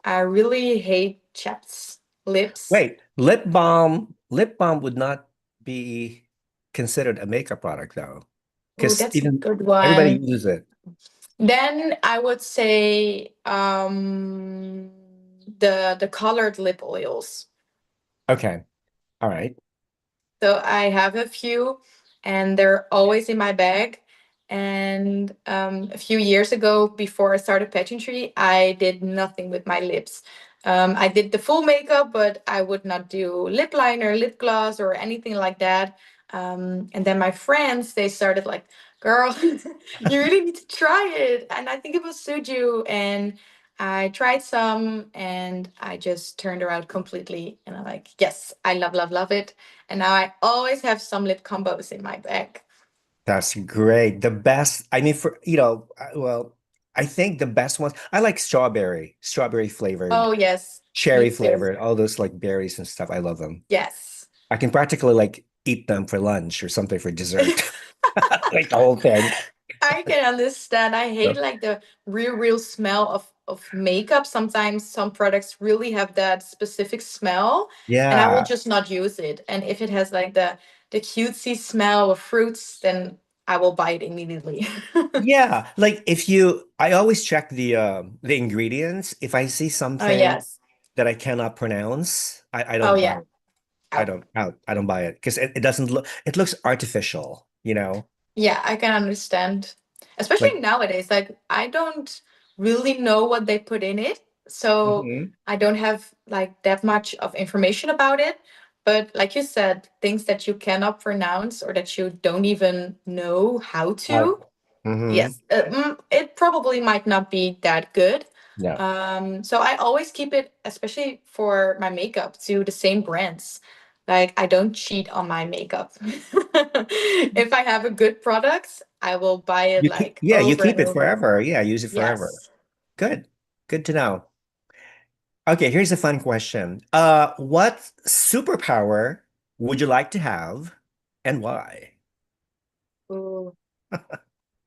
I really hate chapped lips. Wait, lip balm would not be considered a makeup product though, Oh, because that's a even good everybody one. uses it. Then I would say the colored lip oils. Okay, all right. So I have a few, and they're always in my bag. And a few years ago, before I started pageantry, I did nothing with my lips. I did the full makeup, but I would not do lip liner, lip gloss, or anything like that. And then my friends, they started like, "Girl, you really need to try it." And I think it will suit you. And I tried some, and I just turned around completely. And I'm like, "Yes, I love it." And now I always have some lip combos in my bag. That's great. The best, I mean, well, I think the best ones, I like strawberry flavored, Oh, yes, me cherry too. flavored, all those like berries and stuff. I love them. Yes. I can practically like eat them for lunch or something for dessert, like the whole thing. I can understand. I hate So, like the real smell of makeup. Sometimes some products really have that specific smell, and I will yeah. just not use it. And if it has like the cutesy smell of fruits, then I will buy it immediately. Yeah, like I always check the ingredients. If I see Oh something yes. that I cannot pronounce, I Oh don't buy yeah. it. Oh. I don't buy it because it doesn't look it looks artificial, you know? Yeah, I can understand. Like Especially nowadays, like I don't really know what they put in it, so mhm. I don't have like that much of information about it. But like you said, things that you cannot pronounce or that you don't even know how to, How hmm yes, it probably might not be that good. yeah. So I always keep it, especially for my makeup, to the same brands. Like I don't cheat on my makeup. If I have a good product, I will buy it like You over and keep it over. forever. Yeah, use it forever. Yes. Good. Good to know. Okay, here's a fun question. What superpower would you like to have and why? Ooh,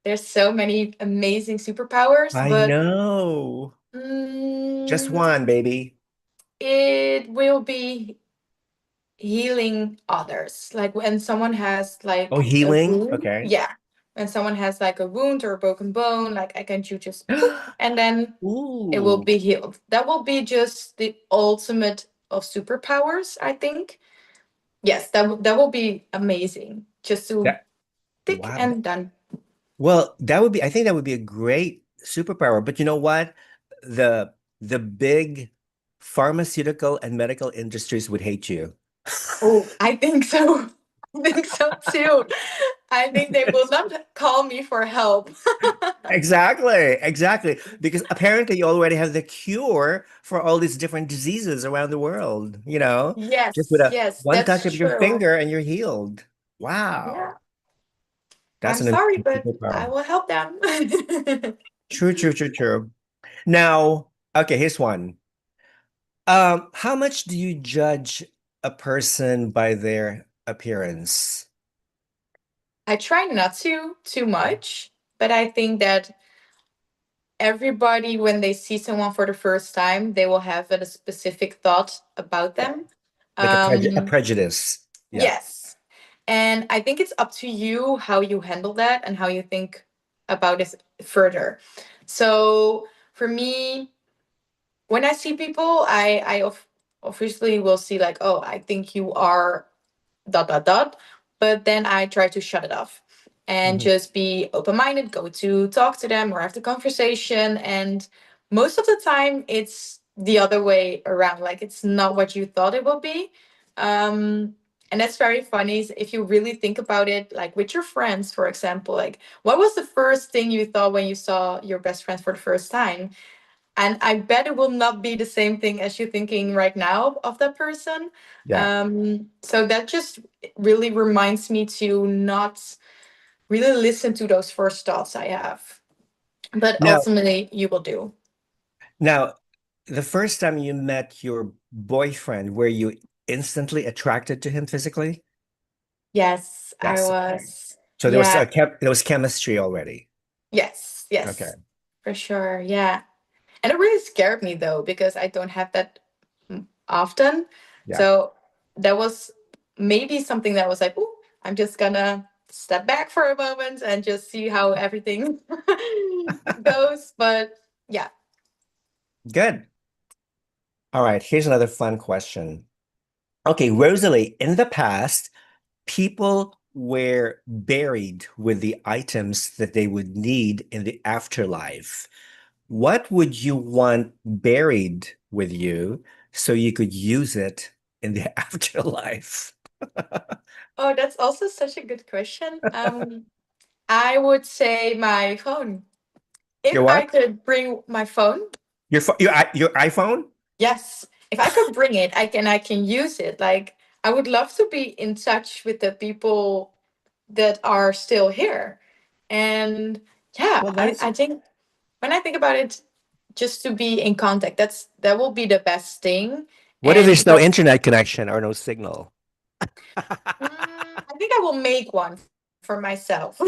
there's so many amazing superpowers, I but know. Just mm, one, baby. it will be healing others. Like when someone has Oh, like a healing. wound, Okay. yeah. When someone has like a wound or a broken bone, like I can just poop, and then it will Ooh, be healed. That will be just the ultimate of superpowers, I think. Yes, that will be amazing. Just to that tick wow. and done. Well, I think that would be a great superpower. But you know what? The big pharmaceutical and medical industries would hate you. Oh, I think so. I think so too. I think they will not call me for help. Exactly, exactly. Because apparently you already have the cure for all these different diseases around the world, you know? Just with Yes, a yes, one touch that's of your true. finger and you're healed. Yeah, Wow. That's I'm an sorry, amazing but I superpower. will help them. True, true, true, true. Now, okay, here's one. How much do you judge a person by their appearance? I try not to too much, but I think that everybody, when they see someone for the first time, they will have a specific thought about Yeah. them. Like a Um, prejudice. Yeah. yes. And I think it's up to you how you handle that and how you think about it further. So for me, when I see people, I obviously will see like, oh, I think you are dot dot dot. But then I try to shut it off and Hmm. just be open minded, go to talk to them or have the conversation. And most of the time, it's the other way around. Like it's not what you thought it would be. Um, and that's very funny if you really think about it, like with your friends, for example. Like, what was the first thing you thought when you saw your best friend for the first time? And I bet it will not be the same thing as you're thinking right now of that person. Yeah. So that just really reminds me to not really listen to those first thoughts I have. But Now, ultimately, you will do. now, the first time you met your boyfriend, were you instantly attracted to him physically? Yes, I Yes. Okay. was. So Yeah. there was chemistry already. Yes. Okay. Yes. For sure. Yeah. And it really scared me though, because I don't have that often. Yeah. So that was maybe something that was like, oh, I'm just gonna step back for a moment and just see how everything goes. But yeah. Good. All right. Here's another fun question. Okay, Rosalie, in the past, people were buried with the items that they would need in the afterlife. What would you want buried with you so you could use it in the afterlife? Oh, that's also such a good question. I would say my phone. If Your I what? could bring my phone, Your iPhone? yes. If I could bring it, I can use it. Like I would love to be in touch with the people that are still here. And yeah, Well, I, that's I think when I think about it, just to be in contact, that will be the best thing. what if And there's no because internet connection or no signal? I think I will make one for myself.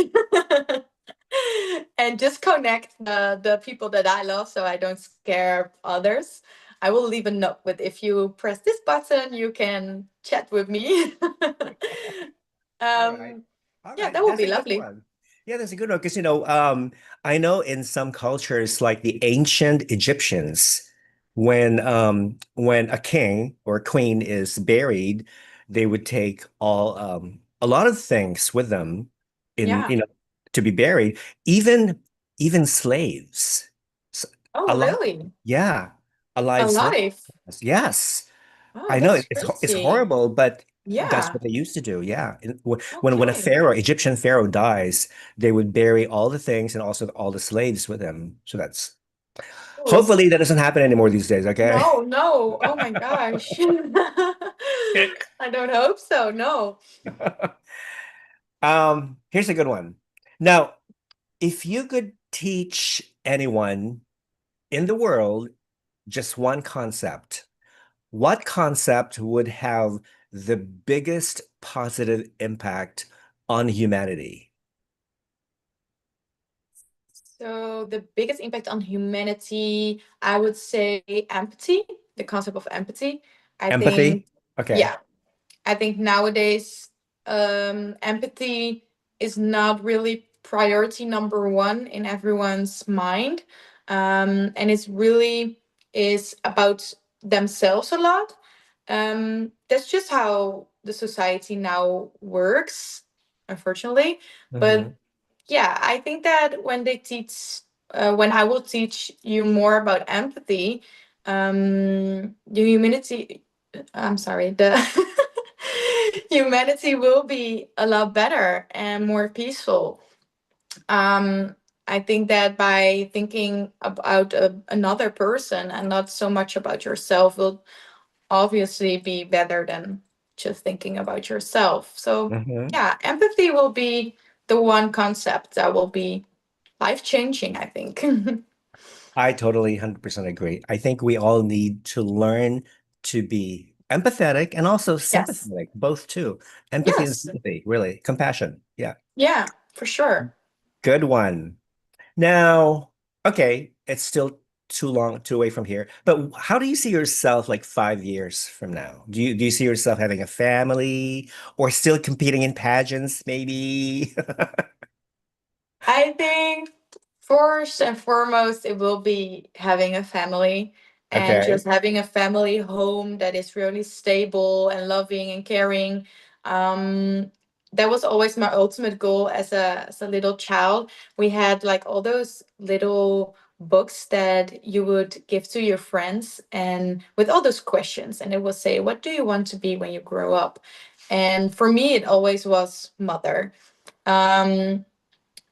And just connect the people that I love so I don't scare others. I will leave a note with if you press this button, you can chat with me. All right. um, All yeah, right. that will That's be a good lovely. one. Yeah, that's a good one. Because, I know in some cultures, like the ancient Egyptians, when a king or queen is buried, they would take a lot of things with them in, Yeah. to be buried, even even slaves. S- Oh, A lot, really? yeah, alive slaves. Alive? Yes. Oh, I know that's it's crazy. horrible, but that's Yeah. what they used to do. Yeah. When a Okay. Egyptian pharaoh dies, they would bury all the things and also all the slaves with him. So that's Oh, hopefully that doesn't happen anymore these days, okay? no, no. Oh my gosh. I don't hope so. No. Here's a good one. Now, if you could teach anyone in the world just one concept, what concept would have the biggest positive impact on humanity? So the biggest impact on humanity, I would say empathy, the concept of empathy. I think, Empathy? Okay. yeah, I think nowadays empathy is not really priority number one in everyone's mind. And it's really is about themselves a lot. That's just how the society now works, unfortunately. Hmm. But yeah, I think that when I will teach you more about empathy, the humanity, I'm sorry, the humanity will be a lot better and more peaceful. Um, I think that by thinking about another person and not so much about yourself will obviously be better than just thinking about yourself. So, Hmm. yeah, empathy will be the one concept that will be life changing, I think. I totally 100% agree. I think we all need to learn to be empathetic and also Yes. sympathetic, both too. Empathy and Yes. sympathy, really. Compassion. Yeah. Yeah, for sure. Good one. Now, okay, it's still too away from here, but how do you see yourself like 5 years from now? Do you see yourself having a family or still competing in pageants, maybe? I think first and foremost, it will be having a family and Okay. just having a family home that is really stable and loving and caring. Um, that was always my ultimate goal as a little child. We had like all those little books that you would give to your friends and with all those questions, and it will say, what do you want to be when you grow up? And for me it always was mother. Um,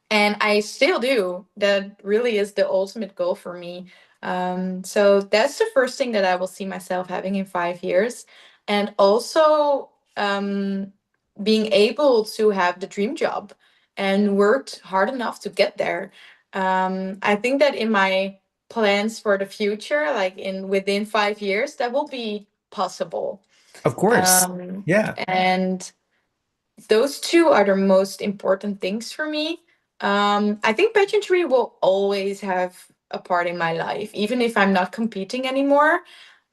and I still do. That really is the ultimate goal for me. So that's the first thing that I will see myself having in 5 years, and also being able to have the dream job and worked hard enough to get there. I think that in my plans for the future, like in within 5 years, that will be possible. Of course. Yeah. And those two are the most important things for me. I think pageantry will always have a part in my life, even if I'm not competing anymore.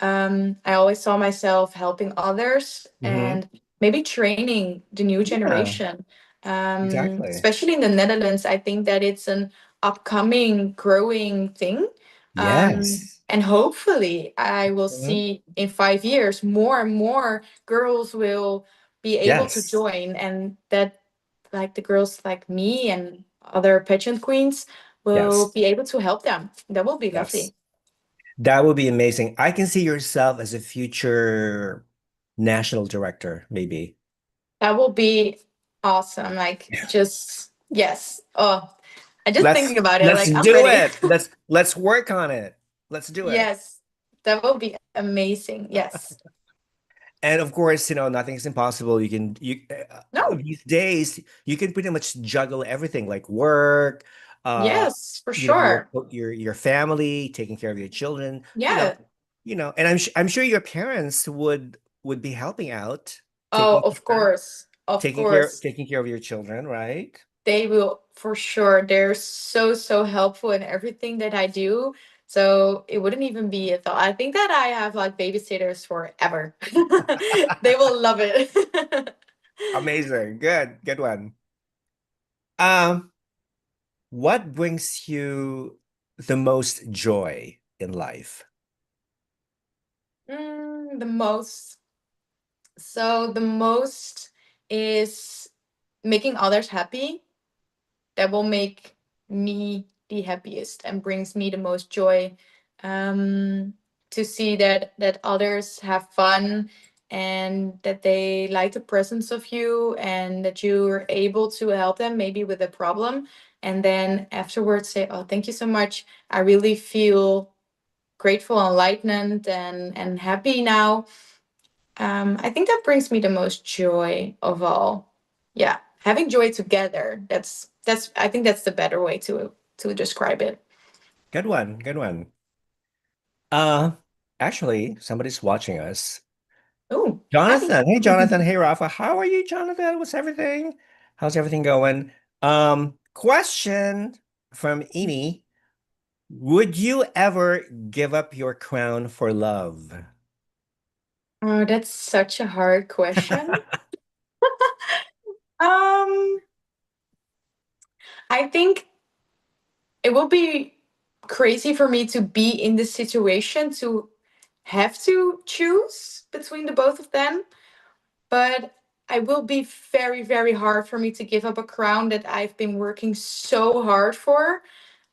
I always saw myself helping others Hmm. and maybe training the new Yeah, generation. exactly. Especially in the Netherlands, I think that it's an upcoming, growing thing. Yes. And hopefully, I will Mhm. see in 5 years more and more girls will be able to Yes. join, and that like the girls like me and other pageant queens will Yes. be able to help them. That will be Yes. lovely. That would be amazing. I can see yourself as a future national director, maybe. That will be awesome. Like just yes. Oh, I just Let's thinking about it, let's like I'm do ready. it. Let's work on it. Let's do it. Yes. That will be amazing. Yes. And of course, nothing's impossible. No. These days you can pretty much juggle everything like work, uh, Yes, for your sure. your family, taking care of your children, Yeah. and I'm sure your parents would be helping out, Oh, taking of care, course. Of course. taking care of your children, right? They will for sure. They're so, so helpful in everything that I do. So it wouldn't even be a thought. I think that I have like babysitters forever. They will love it. Amazing. Good one. Um, what brings you the most joy in life? The most. So the most is making others happy. That will make me the happiest and brings me the most joy. um, to see that others have fun and that they like the presence of you and that you're able to help them maybe with a problem, and then afterwards say, oh, thank you so much, I really feel grateful, enlightened, and happy now. I think that brings me the most joy of all. Yeah, having joy together. That's. I think that's the better way to describe it. Good one. Good one. Uh, actually, somebody's watching us. Oh, hi. Jonathan. Hey, Jonathan. Hey, Rafa. How are you, Jonathan? What's everything? How's everything going? Question from Amy. Would you ever give up your crown for love? Oh, that's such a hard question. Um, I think it will be crazy for me to be in this situation to have to choose between the both of them, but I will be very, very hard for me to give up a crown that I've been working so hard for.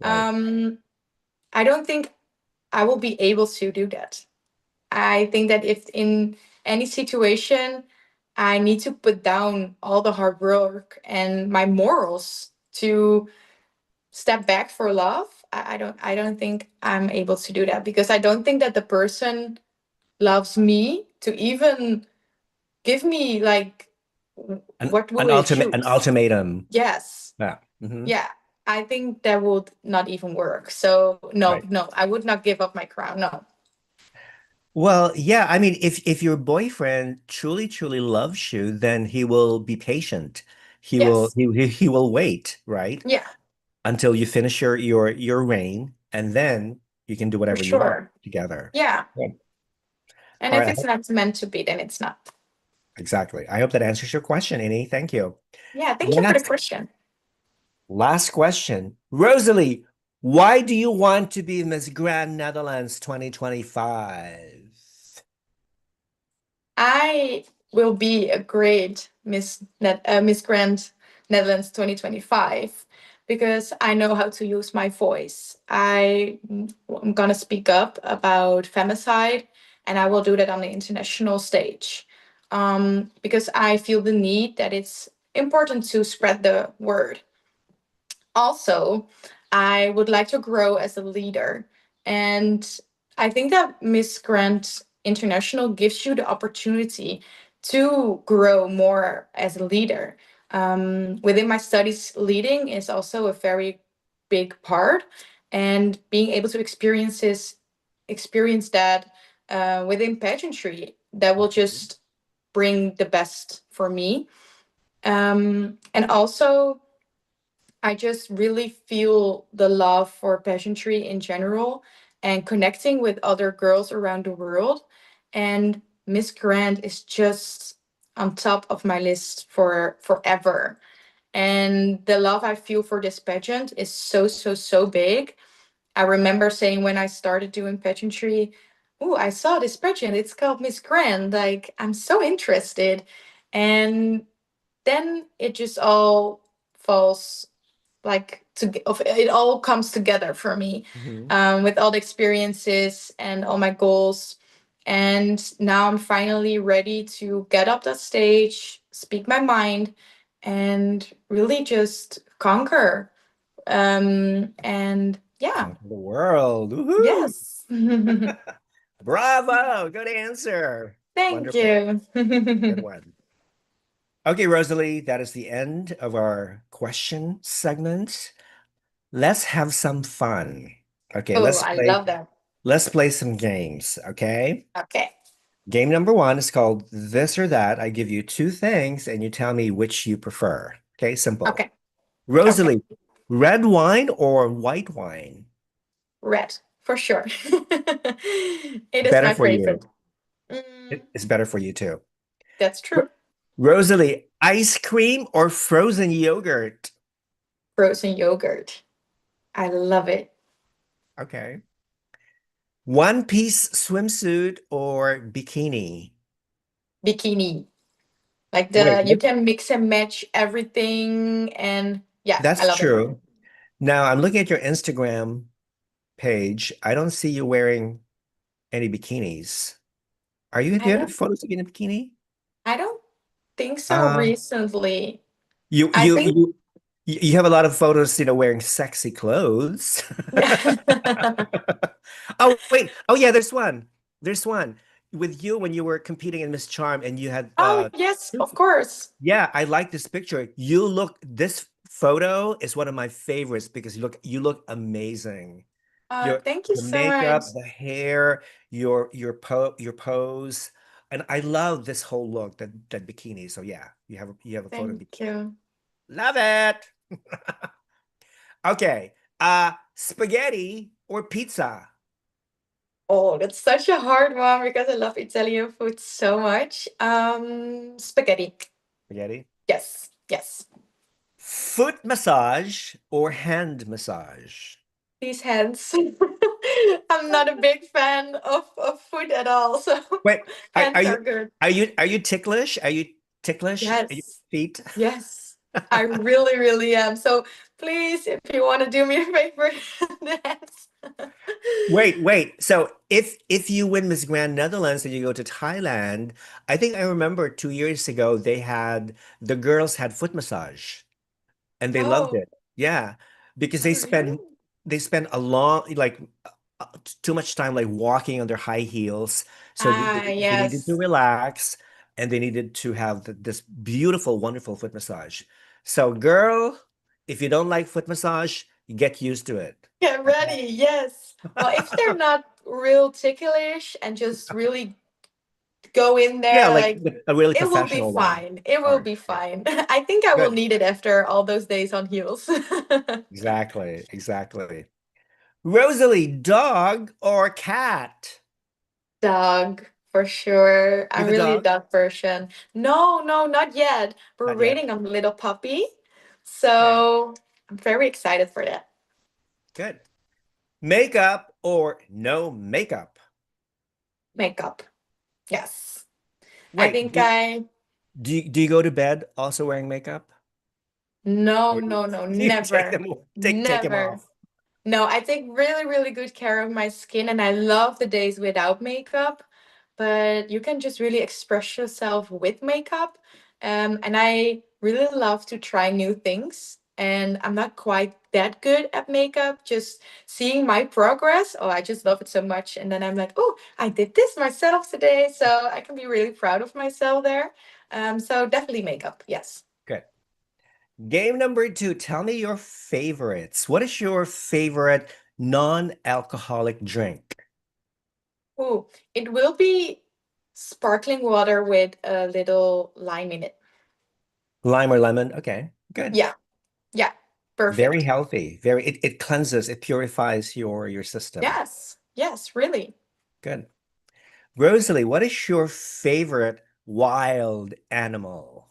Right. Um, I don't think I will be able to do that. I think that if in any situation I need to put down all the hard work and my morals to step back for love, I don't think I'm able to do that, because I don't think that the person loves me to even give me like what will they An choose? ultimatum. Yes. Yeah. Hmm. Yeah. I think that would not even work. So no, Right. no, I would not give up my crown. No. Well, yeah, I mean, if your boyfriend truly loves you, then he will be patient. Yes. He will wait, right? Yeah, Until you finish your reign, and then you can do for whatever you want sure. together. Yeah. Yeah. And All if right, it's not meant to be, then it's not. exactly. I hope that answers your question, Annie. Thank you. Yeah, thank you for the Last question. last question. Rosalie, why do you want to be Miss Grand Netherlands 2025? I will be a great Miss Grand Netherlands 2025 because I know how to use my voice. I'm gonna speak up about femicide, and I will do that on the international stage because I feel the need that it's important to spread the word. Also, I would like to grow as a leader. And I think that Miss Grant International gives you the opportunity to grow more as a leader. Within my studies, leading is also a very big part, and being able to experience that within pageantry, that will Mhm. just bring the best for me. And also, I just really feel the love for pageantry in general and connecting with other girls around the world. And Miss Grant is just on top of my list for forever. And the love I feel for this pageant is so, so, so big. I remember saying when I started doing pageantry, oh, I saw this pageant. It's called Miss Grant. Like, I'm so interested. And then it just all falls it all comes together for me Mhm. with all the experiences and all my goals, and now I'm finally ready to get up that stage, speak my mind, and really just conquer. And yeah. Conquer the world. Woohoo! Yes. Bravo! Good answer. Thank Wonderful. you. Good one. Okay, Rosalie, that is the end of our question segment. Let's have some fun. Okay, Oh, I love that. let's play some games, okay? Okay. Game number one is called This or That. I give you two things and you tell me which you prefer. Okay, simple. Okay. Okay. Rosalie, red wine or white wine? Red, for sure. It is Better my for favorite. you. Mm, It's better for you too. that's R- true. Rosalie, ice cream or frozen yogurt? Frozen yogurt. I love it. Okay. One piece swimsuit or bikini? Bikini. Like Wait, you can mix and match everything, and yeah, I that's love it. true. Now I'm looking at your Instagram page. I don't see you wearing any bikinis. Have I you had don't photos of you in a bikini? I don't think so Uh, recently. you I you think you you have a lot of photos, wearing sexy clothes. Oh wait. Oh yeah, there's one. There's one with you when you were competing in Miss Charm and you had Oh, yes, of course. yeah, I like this picture. This photo is one of my favorites because you look amazing. Thank you The so much. makeup, the hair, your pose, and I love this whole look, that bikini. So yeah, you have a photo in Thank bikini. you. Love it. Okay. Spaghetti or pizza? Oh, that's such a hard one because I love Italian food so much. Spaghetti. Spaghetti. Yes, yes. Foot massage or hand massage? These hands. I'm not a big fan of food at all, so Wait, hands are good. are you ticklish? Are you ticklish? Are you Yes, feet? yes. I really, really am. So please, if you want to do me a favor, the hands. Wait. So if you win Miss Grand Netherlands and you go to Thailand, I think I remember 2 years ago the girls had foot massage and they loved Oh, it. Yeah, because oh, really? they spend a long too much time like walking on their high heels, so Ah, they needed to yes. relax and they needed to have this beautiful, wonderful foot massage. So, girl, if you don't like foot massage, get used to it. Get Okay. ready. Yes. Well, if they're not real ticklish and just really go in Yeah, there, like like a really it will be professional one. fine. It All will right. be Yeah. fine. I think I will Good. need it after all those days on heels. Exactly. Exactly. Rosalie, dog or cat? Dog, for sure. You I'm have a really a dog? dog person. No, no, not yet. We're Not yet. waiting on little puppy. Okay. So I'm very excited for that. Good. Makeup or no makeup? Makeup. Yes. I Wait, think I Do you go to bed also wearing makeup? No, Or no, no, do you take never. them take them Never. off? No, I take really, really good care of my skin and I love the days without makeup, but you can just really express yourself with makeup. And I really love to try new things. And I'm not quite that good at makeup, just seeing my progress. Oh, I just love it so much. And then I'm like, oh, I did this myself today. So I can be really proud of myself there. So definitely makeup, yes. Good. Game number two. Tell me your favorites. What is your favorite non-alcoholic drink? Oh, it will be sparkling water with a little lime in it. Lime or lemon? Okay, good. Yeah, yeah, Very perfect. healthy. Very it cleanses, it purifies your system. Yes, yes, really. Good. Rosalie, what is your favorite wild animal?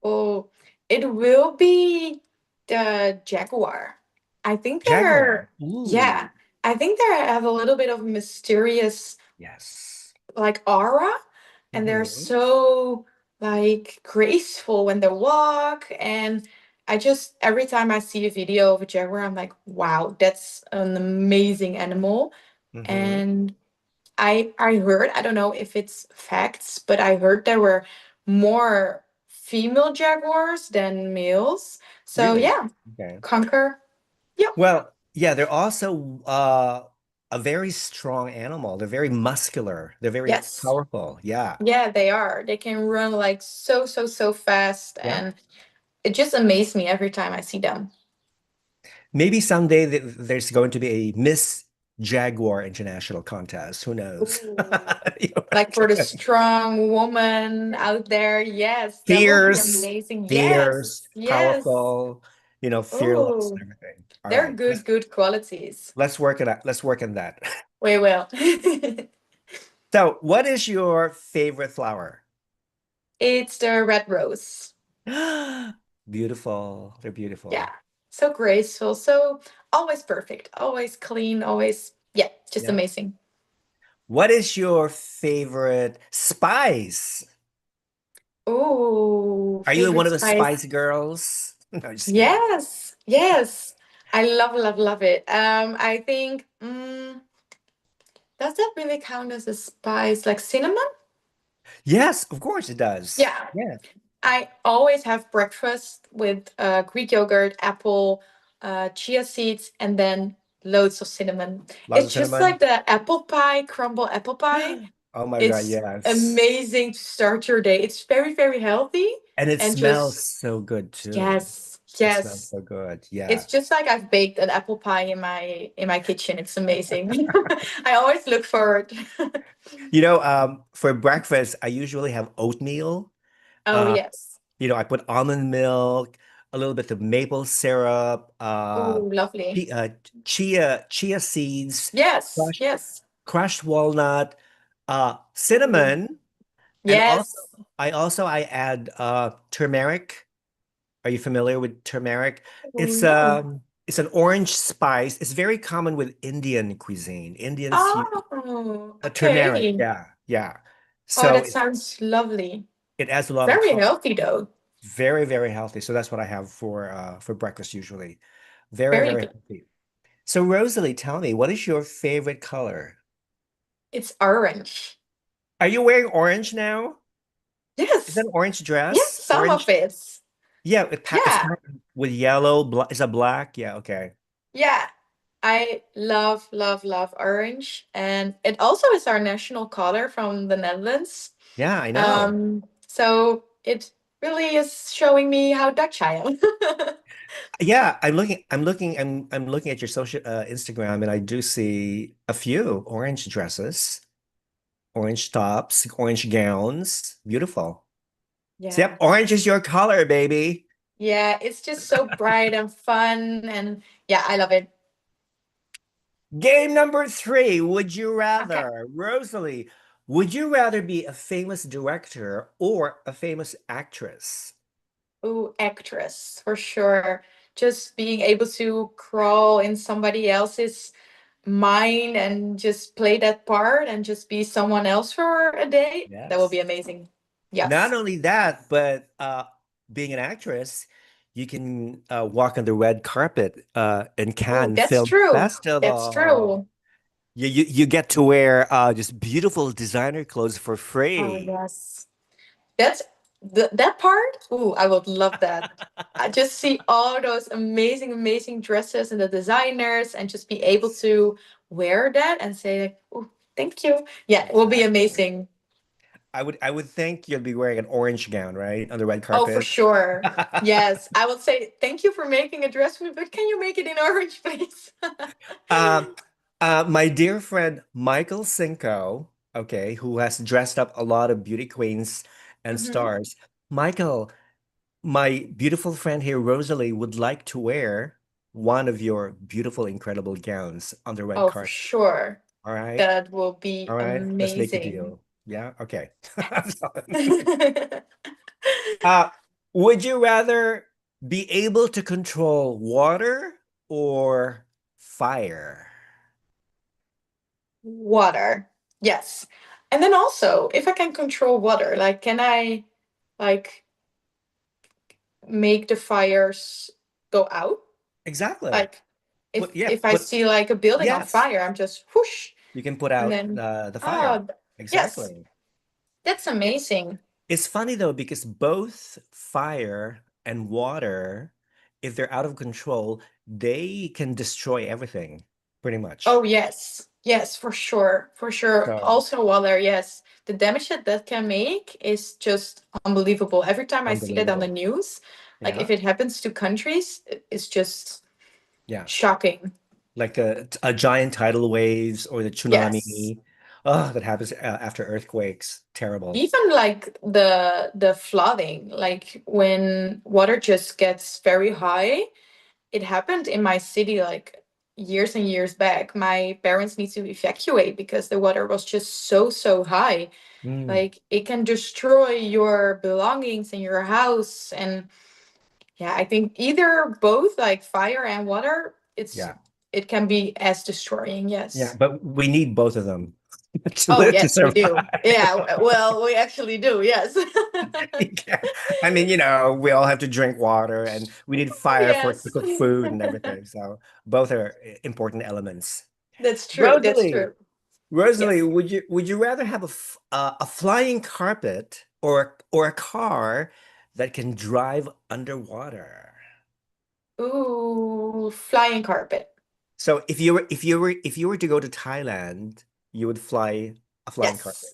Oh, it will be the jaguar. I think Jaguar. yeah, Ooh, I think they have a little bit of mysterious yes. like aura, and they're Hmm. so like graceful when they walk. And I just every time I see a video of a jaguar, I'm like, wow, that's an amazing animal. Hmm. And I heard, I don't know if it's facts, but I heard there were more female jaguars than males. So Really? yeah, Okay. conquer. Yep. Well, yeah, they're also a very strong animal. They're very muscular. They're very Yes. powerful. Yeah. Yeah, they are. They can run like so, so, so fast. Yeah. And it just amazed me every time I see them. Maybe someday there's going to be a Miss Jaguar International contest. Who knows? Ooh. You know, Like for the strong woman out there. Yes, that will be fierce, amazing. fierce, Yes, yes. powerful, fearless Oh, and everything. All they're right. good, good qualities. Let's work it out. Let's work on that. We will. So, what is your favorite flower? It's the red rose. Beautiful. They're Yeah. beautiful. So graceful. So always perfect. Always clean. Always, yeah, just Yeah. amazing. What is your favorite spice? Oh, Are you one favorite of the spice. spice girls? No, just kidding. Yes. Yes. I love, love, love it. I think, does that really count as a spice? Like cinnamon? Yes, of course it does. Yeah. Yeah. I always have breakfast with Greek yogurt, apple, chia seeds, and then loads of cinnamon. Lots of It's just cinnamon. like the apple pie, crumble apple pie. Oh my God, It's yes. amazing to start your day. It's very, very healthy And it and smells just, so good too. yes, It smells yes. so good. It's Yeah. just like I've baked an apple pie in my kitchen. It's amazing. I always look forward. For breakfast, I usually have oatmeal. Oh, Uh, yes. I put almond milk, a little bit of maple syrup, Oh, lovely. chia seeds, Yes, crushed, yes. crushed walnut, Ooh. cinnamon, and also Yes. I add turmeric. Are you familiar with turmeric? Oh, no. It's an orange spice. It's very common with Indian cuisine. Indians use Oh, turmeric. okay. Yeah, yeah. Oh, So that sounds lovely. it adds a lot of Very color. healthy though. Very, very healthy. So that's what I have for breakfast usually. Very, Very very good. healthy. So Rosalie, tell me, what is your favorite color? It's orange. Are you wearing orange now? Is that Yes. an orange Yes, dress? some of Orange? it. Yeah, it's Yeah. with yellow. Is that black? Yeah, okay. Yeah. I love, love, love orange. And it also is our national color from the Netherlands. Yeah, I know. So it really is showing me how Dutch I am. Yeah, I'm looking at your social Instagram, and I do see a few orange dresses, orange tops, orange gowns. Beautiful. So, yep, Yeah. orange is your color, baby. Yeah, it's just so bright and fun. And yeah, I love it. Game number three. Would you Okay. rather, Rosalie, would you rather be a famous director or a famous actress? Ooh, actress for sure. Just being able to crawl in somebody else's mind and just play that part and just be someone else for a day, that will Yes. be amazing. Not Yes. only that, but being an actress, you can walk on the red carpet in Oh, Cannes that's Film true. That's Festival. true. You get to wear just beautiful designer clothes for Oh, free. yes. That's that part. Ooh, I would love that. I just see all those amazing, amazing dresses and the designers, and just be able to wear that and say, like, "Ooh, thank you." Yeah, it will be Exactly. amazing. I would think you'd be wearing an orange gown, right, on the red Oh, for carpet. sure. Yes, I would say thank you for making a dress for me, but can you make it in orange, please? Uh, my dear friend Michael Cinco, okay, who has dressed up a lot of beauty queens and Hmm. stars. Michael, my beautiful friend here, Rosalie, would like to wear one of your beautiful, incredible gowns on the red Oh, for carpet. sure. All right. That will be All right. Let's make a amazing. deal. Yeah. Okay. Uh, would you rather be able to control water or fire? Water. Yes. And then also, if I can control water, like, can I, like, make the fires go out? Exactly. Like, Put, yeah, if I put, see like a building on yes. fire, I'm just whoosh, You can put and out then the fire. oh, yes, Exactly. that's amazing. It's funny though, because both fire and water, if they're out of control, they can destroy everything, pretty much. Oh yes, yes, for sure, for sure. So Also, water, yes, the damage that that can make is just unbelievable. Every time I see that on the unbelievable. news, like if Yeah. it happens to countries, it's just Yeah. shocking. Like a giant tidal waves or the Yes. tsunami. Oh, that happens after earthquakes. Terrible. Even like the flooding, like when water just gets very high. It happened in my city like years and years back. My parents need to evacuate because the water was just so high. Mm, Like it can destroy your belongings and your house. And yeah, I think either both, like fire and water, yeah. it can be as destroying. Yeah. Yes. But we need both of them Oh to yes, we do. survive. Yeah, well, we actually do. Yes. Yeah. I mean, we all have to drink water and we need fire for to Yes. cook food and everything. So both are important elements. That's true. That's Rosalie, true. Rosalie, Yes. would you rather have a flying carpet or a car that can drive underwater? Ooh, flying carpet. So if you were to go to Thailand, you would fly a flying carpet.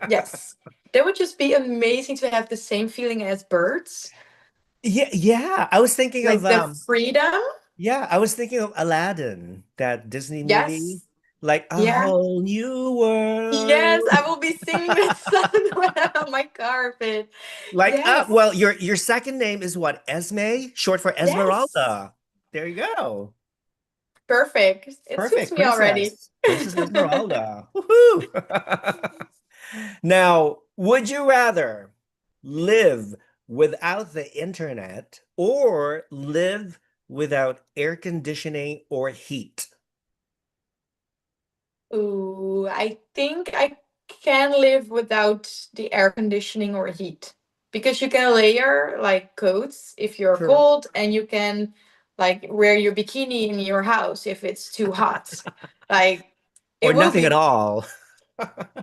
Yes. Yes. That would just be amazing to have the same feeling as birds. Yeah, yeah. I was thinking of Like the freedom. yeah, I was thinking of Aladdin, that Disney movie, Yes. like a Yeah. whole new Yes, world. I will be singing that song when I'm on my carpet. Like, Yes. well, your second name is what? Esme, short for Yes. Esmeralda. There you go. Perfect. It suits Perfect, me already. Princess Esmeralda. Woohoo! Now, would you rather live without the internet or live without air conditioning or heat? Ooh, I think I can live without the air conditioning or heat because you can layer like coats if you're True. cold, and you can like wear your bikini in your house if it's too hot. Like Or it will nothing at be all.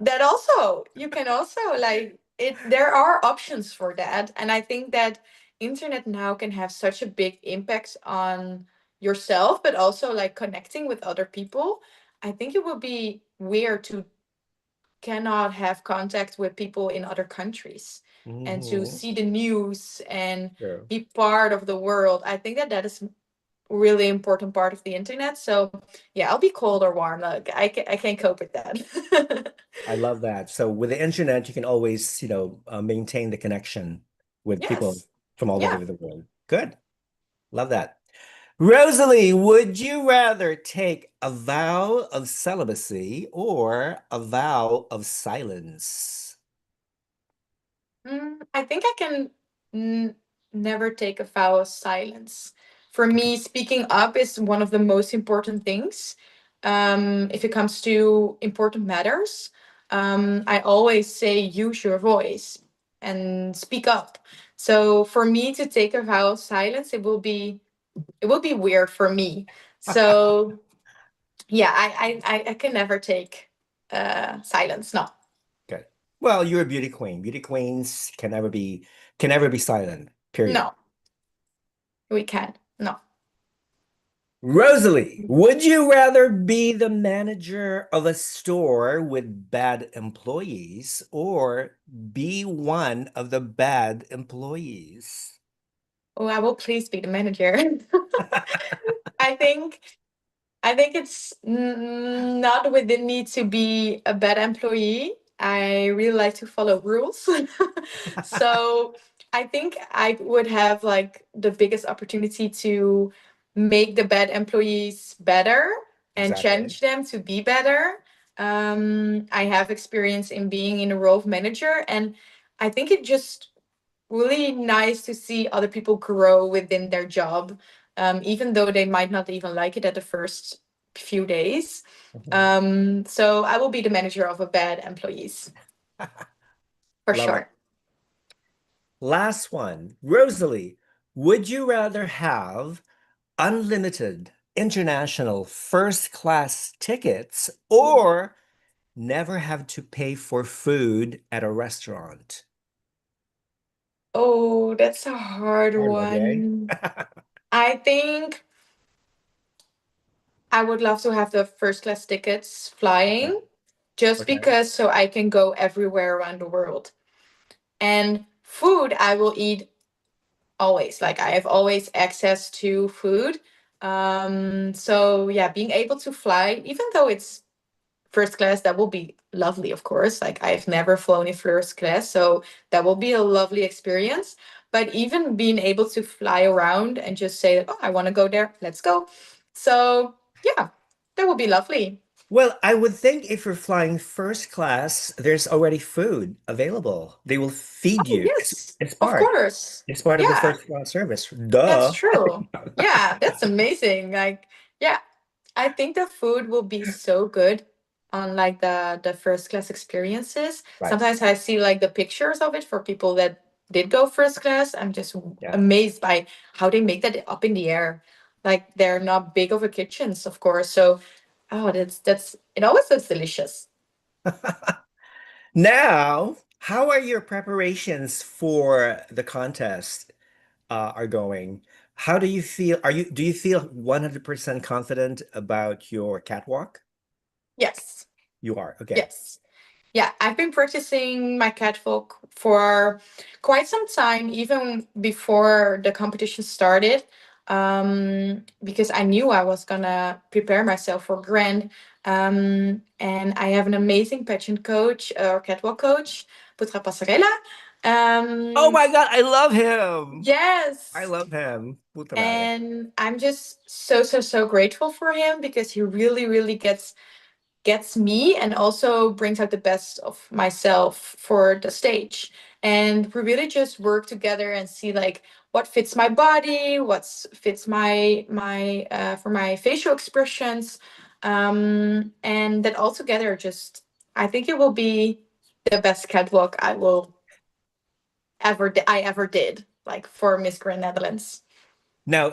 that also. You can also like it, there are options for that, and I think that internet now can have such a big impact on yourself, but also like connecting with other people. I think it would be weird to cannot have contact with people in other countries and to Hmm. see the news and True. be part of the world. I think that that is really important part of the internet. So yeah, I'll be cold or warm. Like I can't cope with that. I love that. So with the internet, you can always, maintain the connection with people Yes. from all over Yeah. the world. Good. Love that. Rosalie, would you rather take a vow of celibacy or a vow of silence? I think I can n- never take a vow of silence. For Okay. me, speaking up is one of the most important things. If it comes to important matters, I always say use your voice. and speak up. So for me to take a vow of silence, it will be weird for me. So yeah, I can never take silence. No, Okay. Well, you're a beauty queen. Beauty queens can never be silent. Period. no, we can't. No. Rosalie, would you rather be the manager of a store with bad employees or be one of the bad employees? Oh, I will please be the manager. I think it's not within me to be a bad employee. I really like to follow rules. So I think I would have like the biggest opportunity to make the bad employees better and Exactly. challenge them to be better. I have experience in being in a role of manager, and I think it just really nice to see other people grow within their job, even though they might not even like it at the first few days. Mhm. So I will be the manager of a bad employees for Love it. sure. Last one. Rosalie, would you rather have unlimited international first class tickets or never have to pay for food at a restaurant? Oh, that's a hard Hard one, eh? one. I think I would love to have the first class tickets Okay. flying just Okay. because so I can go everywhere around the world. And food I will eat always. Like I have always access to food. So yeah, being able to fly, even though it's first class, that will be lovely, of course. Like I've never flown in first class, so that will be a lovely experience. But even being able to fly around and just say, oh, I want to go there, let's go. So yeah, that would be lovely. Well, I would think if you're flying first class, there's already food available. They will feed Oh, you. yes, It's of part. course. It's part of the Yeah, first class service. that's Duh. true. Yeah, that's amazing. Like, yeah, I think the food will be so good on like the first class experiences. Right. Sometimes I see like the pictures of it for people that did go first class. I'm just Yeah. amazed by how they make that up in the air. Like they're not big over kitchens, of course. So, oh, that's it always looks delicious. Now, how are your preparations for the contest are going? How do you feel? Do you feel 100% confident about your catwalk? Yes. You are. Okay. Yes. Yeah, I've been practicing my catwalk for quite some time, even before the competition started, because I knew I was gonna prepare myself for grand. And I have an amazing pageant coach or catwalk coach, Putra Passarella. Oh Um, my God, I love him. I yes, love him. Putraya. and I'm just so so so grateful for him because he really really gets me and also brings out the best of myself for the stage. And we really just work together and see like what fits my body, what's fits my for my facial expressions, and that all together just I think it will be the best catwalk I ever did like for Miss Grand Netherlands. Now,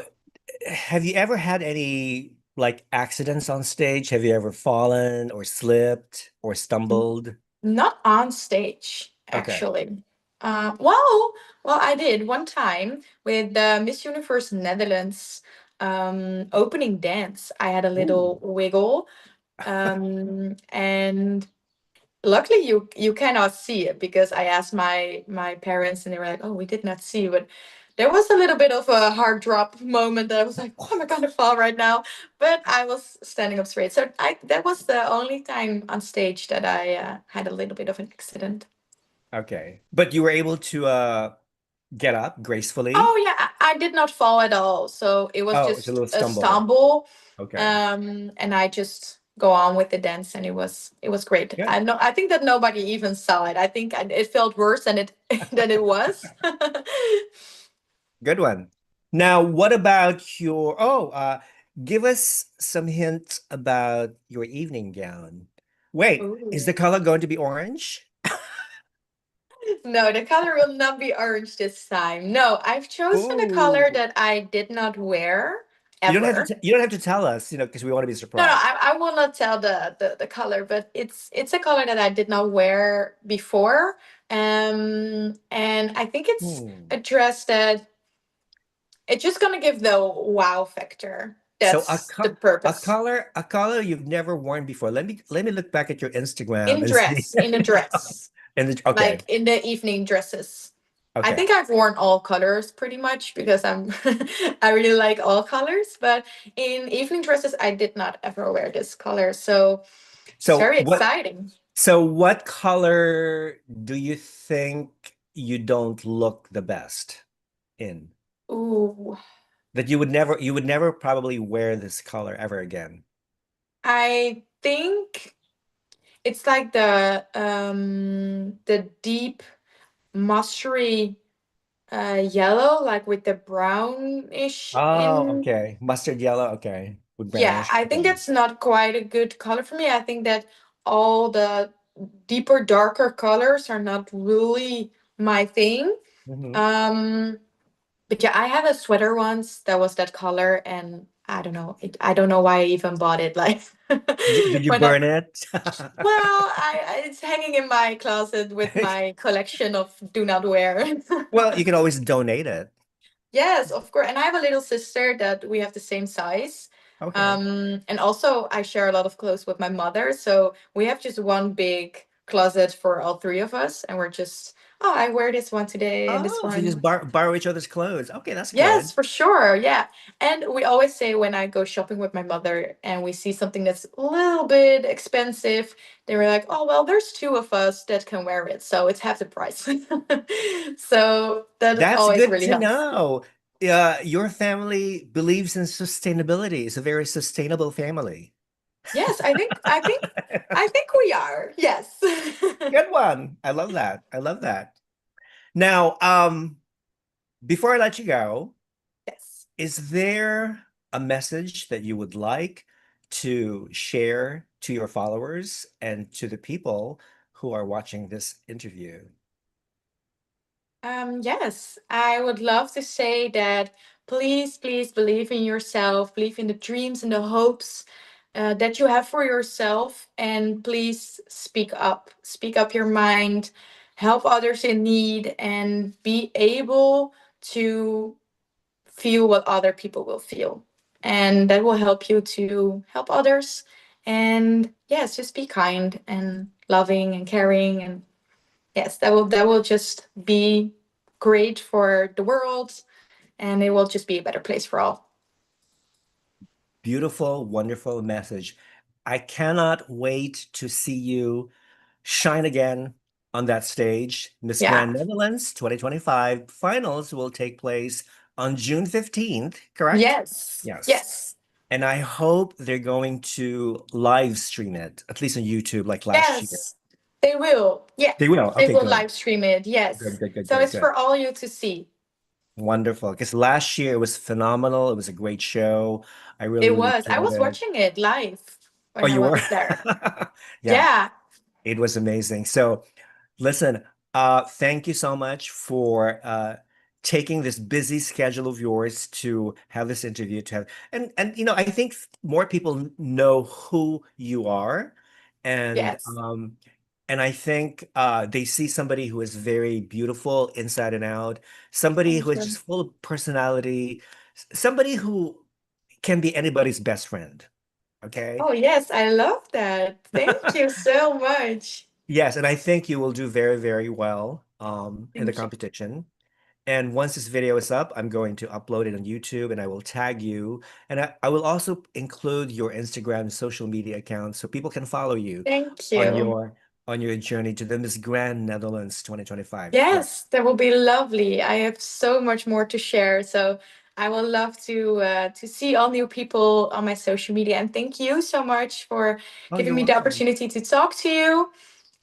have you ever had any like accidents on stage? Have you ever fallen or slipped or stumbled? Not on stage, Okay. actually. Well, I did one time with the Miss Universe Netherlands opening dance. I had a Ooh. little wiggle, and luckily you cannot see it because I asked my parents and they were like, "Oh, we did not see," but there was a little bit of a hard drop moment that I was like, "Oh, am I gonna fall right now?" But I was standing up straight, so I that was the only time on stage that I had a little bit of an accident. Okay. But you were able to get up gracefully. Oh yeah, I did not fall at all. So it was Oh, it's a just little a stumble. stumble. Okay. And I just go on with the dance and it was great. Good. I think that nobody even saw it. I think it felt worse than it than it was. Good one. Now, what about give us some hints about your evening gown. Wait, is the Ooh. color going to be orange? No, the color will not be orange this time. No, I've chosen a color Oh, that I did not wear ever. you don't have to tell us, because we want to be No, no, surprised. I will not tell the color, but it's a color that I did not wear before. And I think it's Hmm. a dress that it's just gonna give the wow factor. So That's the purpose. a color you've never worn before. Let me look back at your Instagram In and see. dress, in a dress, Okay, like in the evening dresses. I okay. think I've worn all colors pretty much because I'm I really like all colors, but in evening dresses I did not ever wear this color. So it's So very exciting. what color do you think you don't look the best in? Ooh. That you would never probably wear this color ever again. I think it's like the deep mustardy yellow, like with the brownish Oh, in. okay. Mustard yellow, okay. With Yeah, brownish. I think Okay. that's not quite a good color for me. I think that all the deeper, darker colors are not really my thing. Hmm. Um, but yeah, I had a sweater once that was that color, and I don't know. I don't know why I even bought it. Like Did you when I burn it? well, it's hanging in my closet with my collection of do not wear. Well, you can always donate it. Yes, of course. And I have a little sister that we have the same size. Okay. And also I share a lot of clothes with my mother. So we have just one big closet for all three of us. And we're just, oh, I wear this one today and this Oh, so you just one. borrow each other's clothes. Okay, that's Yes, good. for sure. Yeah. And we always say when I go shopping with my mother and we see something that's a little bit expensive, they were like, oh, well, there's two of us that can wear it. So it's half the price. So that That's always good really to helps. know. Your family believes in sustainability. It's a very sustainable family. Yes, I think we are. Yes. Good one. I love that. I love that. Now, before I let you go, Yes. is there a message that you would like to share to your followers and to the people who are watching this interview? Yes, I would love to say that please, please believe in yourself, believe in the dreams and the hopes that you have for yourself, and please speak up your mind, help others in need, and be able to feel what other people will feel. And that will help you to help others. And yes, just be kind and loving and caring. And yes, that will just be great for the world, and it will just be a better place for all. Beautiful, wonderful message. I cannot wait to see you shine again on that stage. Miss Yeah. Grand Netherlands 2025 finals will take place on June 15th, correct? Yes. Yes. Yes. And I hope they're going to live stream it, at least on YouTube, like last year. Yes. They will. Yeah. They will. They Okay, will good. live stream it. Good, Yes. good, good, So good, it's good. for all you to see. Wonderful. Because last year it was phenomenal. It was a great show. I really, It really was. I enjoyed was it. watching it live Oh, when I you were? was there. Yeah, Yeah. it was amazing. So listen, thank you so much for taking this busy schedule of yours to have this interview to have I think more people know who you are and Yes. I think they see somebody who is very beautiful inside and out, somebody who Thank is you. just full of personality, somebody who can be anybody's best friend. Okay. Oh, yes. I love that. Thank you so much. Yes, and I think you will do very, very well in the Thank you. competition. And once this video is up, I'm going to upload it on YouTube and I will tag you. And I will also include your Instagram social media accounts so people can follow you Thank on you. your journey to the Miss Grand Netherlands 2025 final. Yes, that will be lovely. I have so much more to share, so I will love to see all new people on my social media. And thank you so much for Oh, giving you're me the welcome. opportunity to talk to you.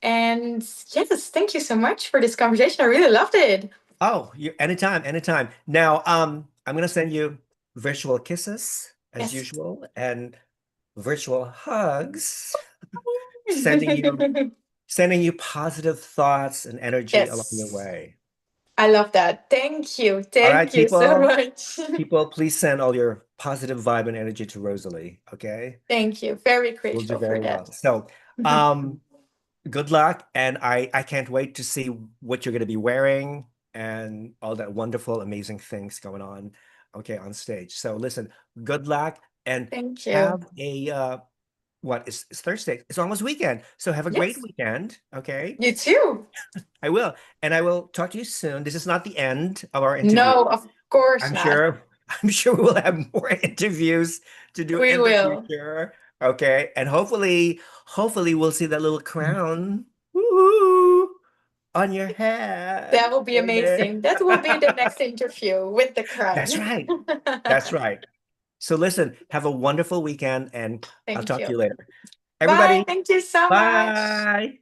And yes, thank you so much for this conversation. I really loved it. Oh, anytime, anytime. Now, I'm gonna send you virtual kisses as Yes. usual and virtual hugs. Sending you sending you positive thoughts and energy along the Yes. way. I love that. Thank you. All right, Thank you so much. people, please send all your positive vibe and energy to Rosalie. Okay, Thank you. Very we'll do grateful for very well. that. So, um, good luck, and I can't wait to see what you're going to be wearing and all that wonderful, amazing things going on. Okay, on stage. So, listen, good luck, and Thank you. have a what is it's Thursday? It's almost weekend, so have a great Yes. weekend. Okay, You too. I will, and I will talk to you soon. This is not the end of our interview. No, of course I'm not. sure I'm sure we will have more interviews to do We in the will. future. Okay. And hopefully we'll see that little crown woo, on your head, That will be baby. amazing. That will be the next interview with the That's crown. right. That's right. So listen, have a wonderful weekend and I'll Thank talk to you. you later. Bye. Everybody, Thank you so much. bye.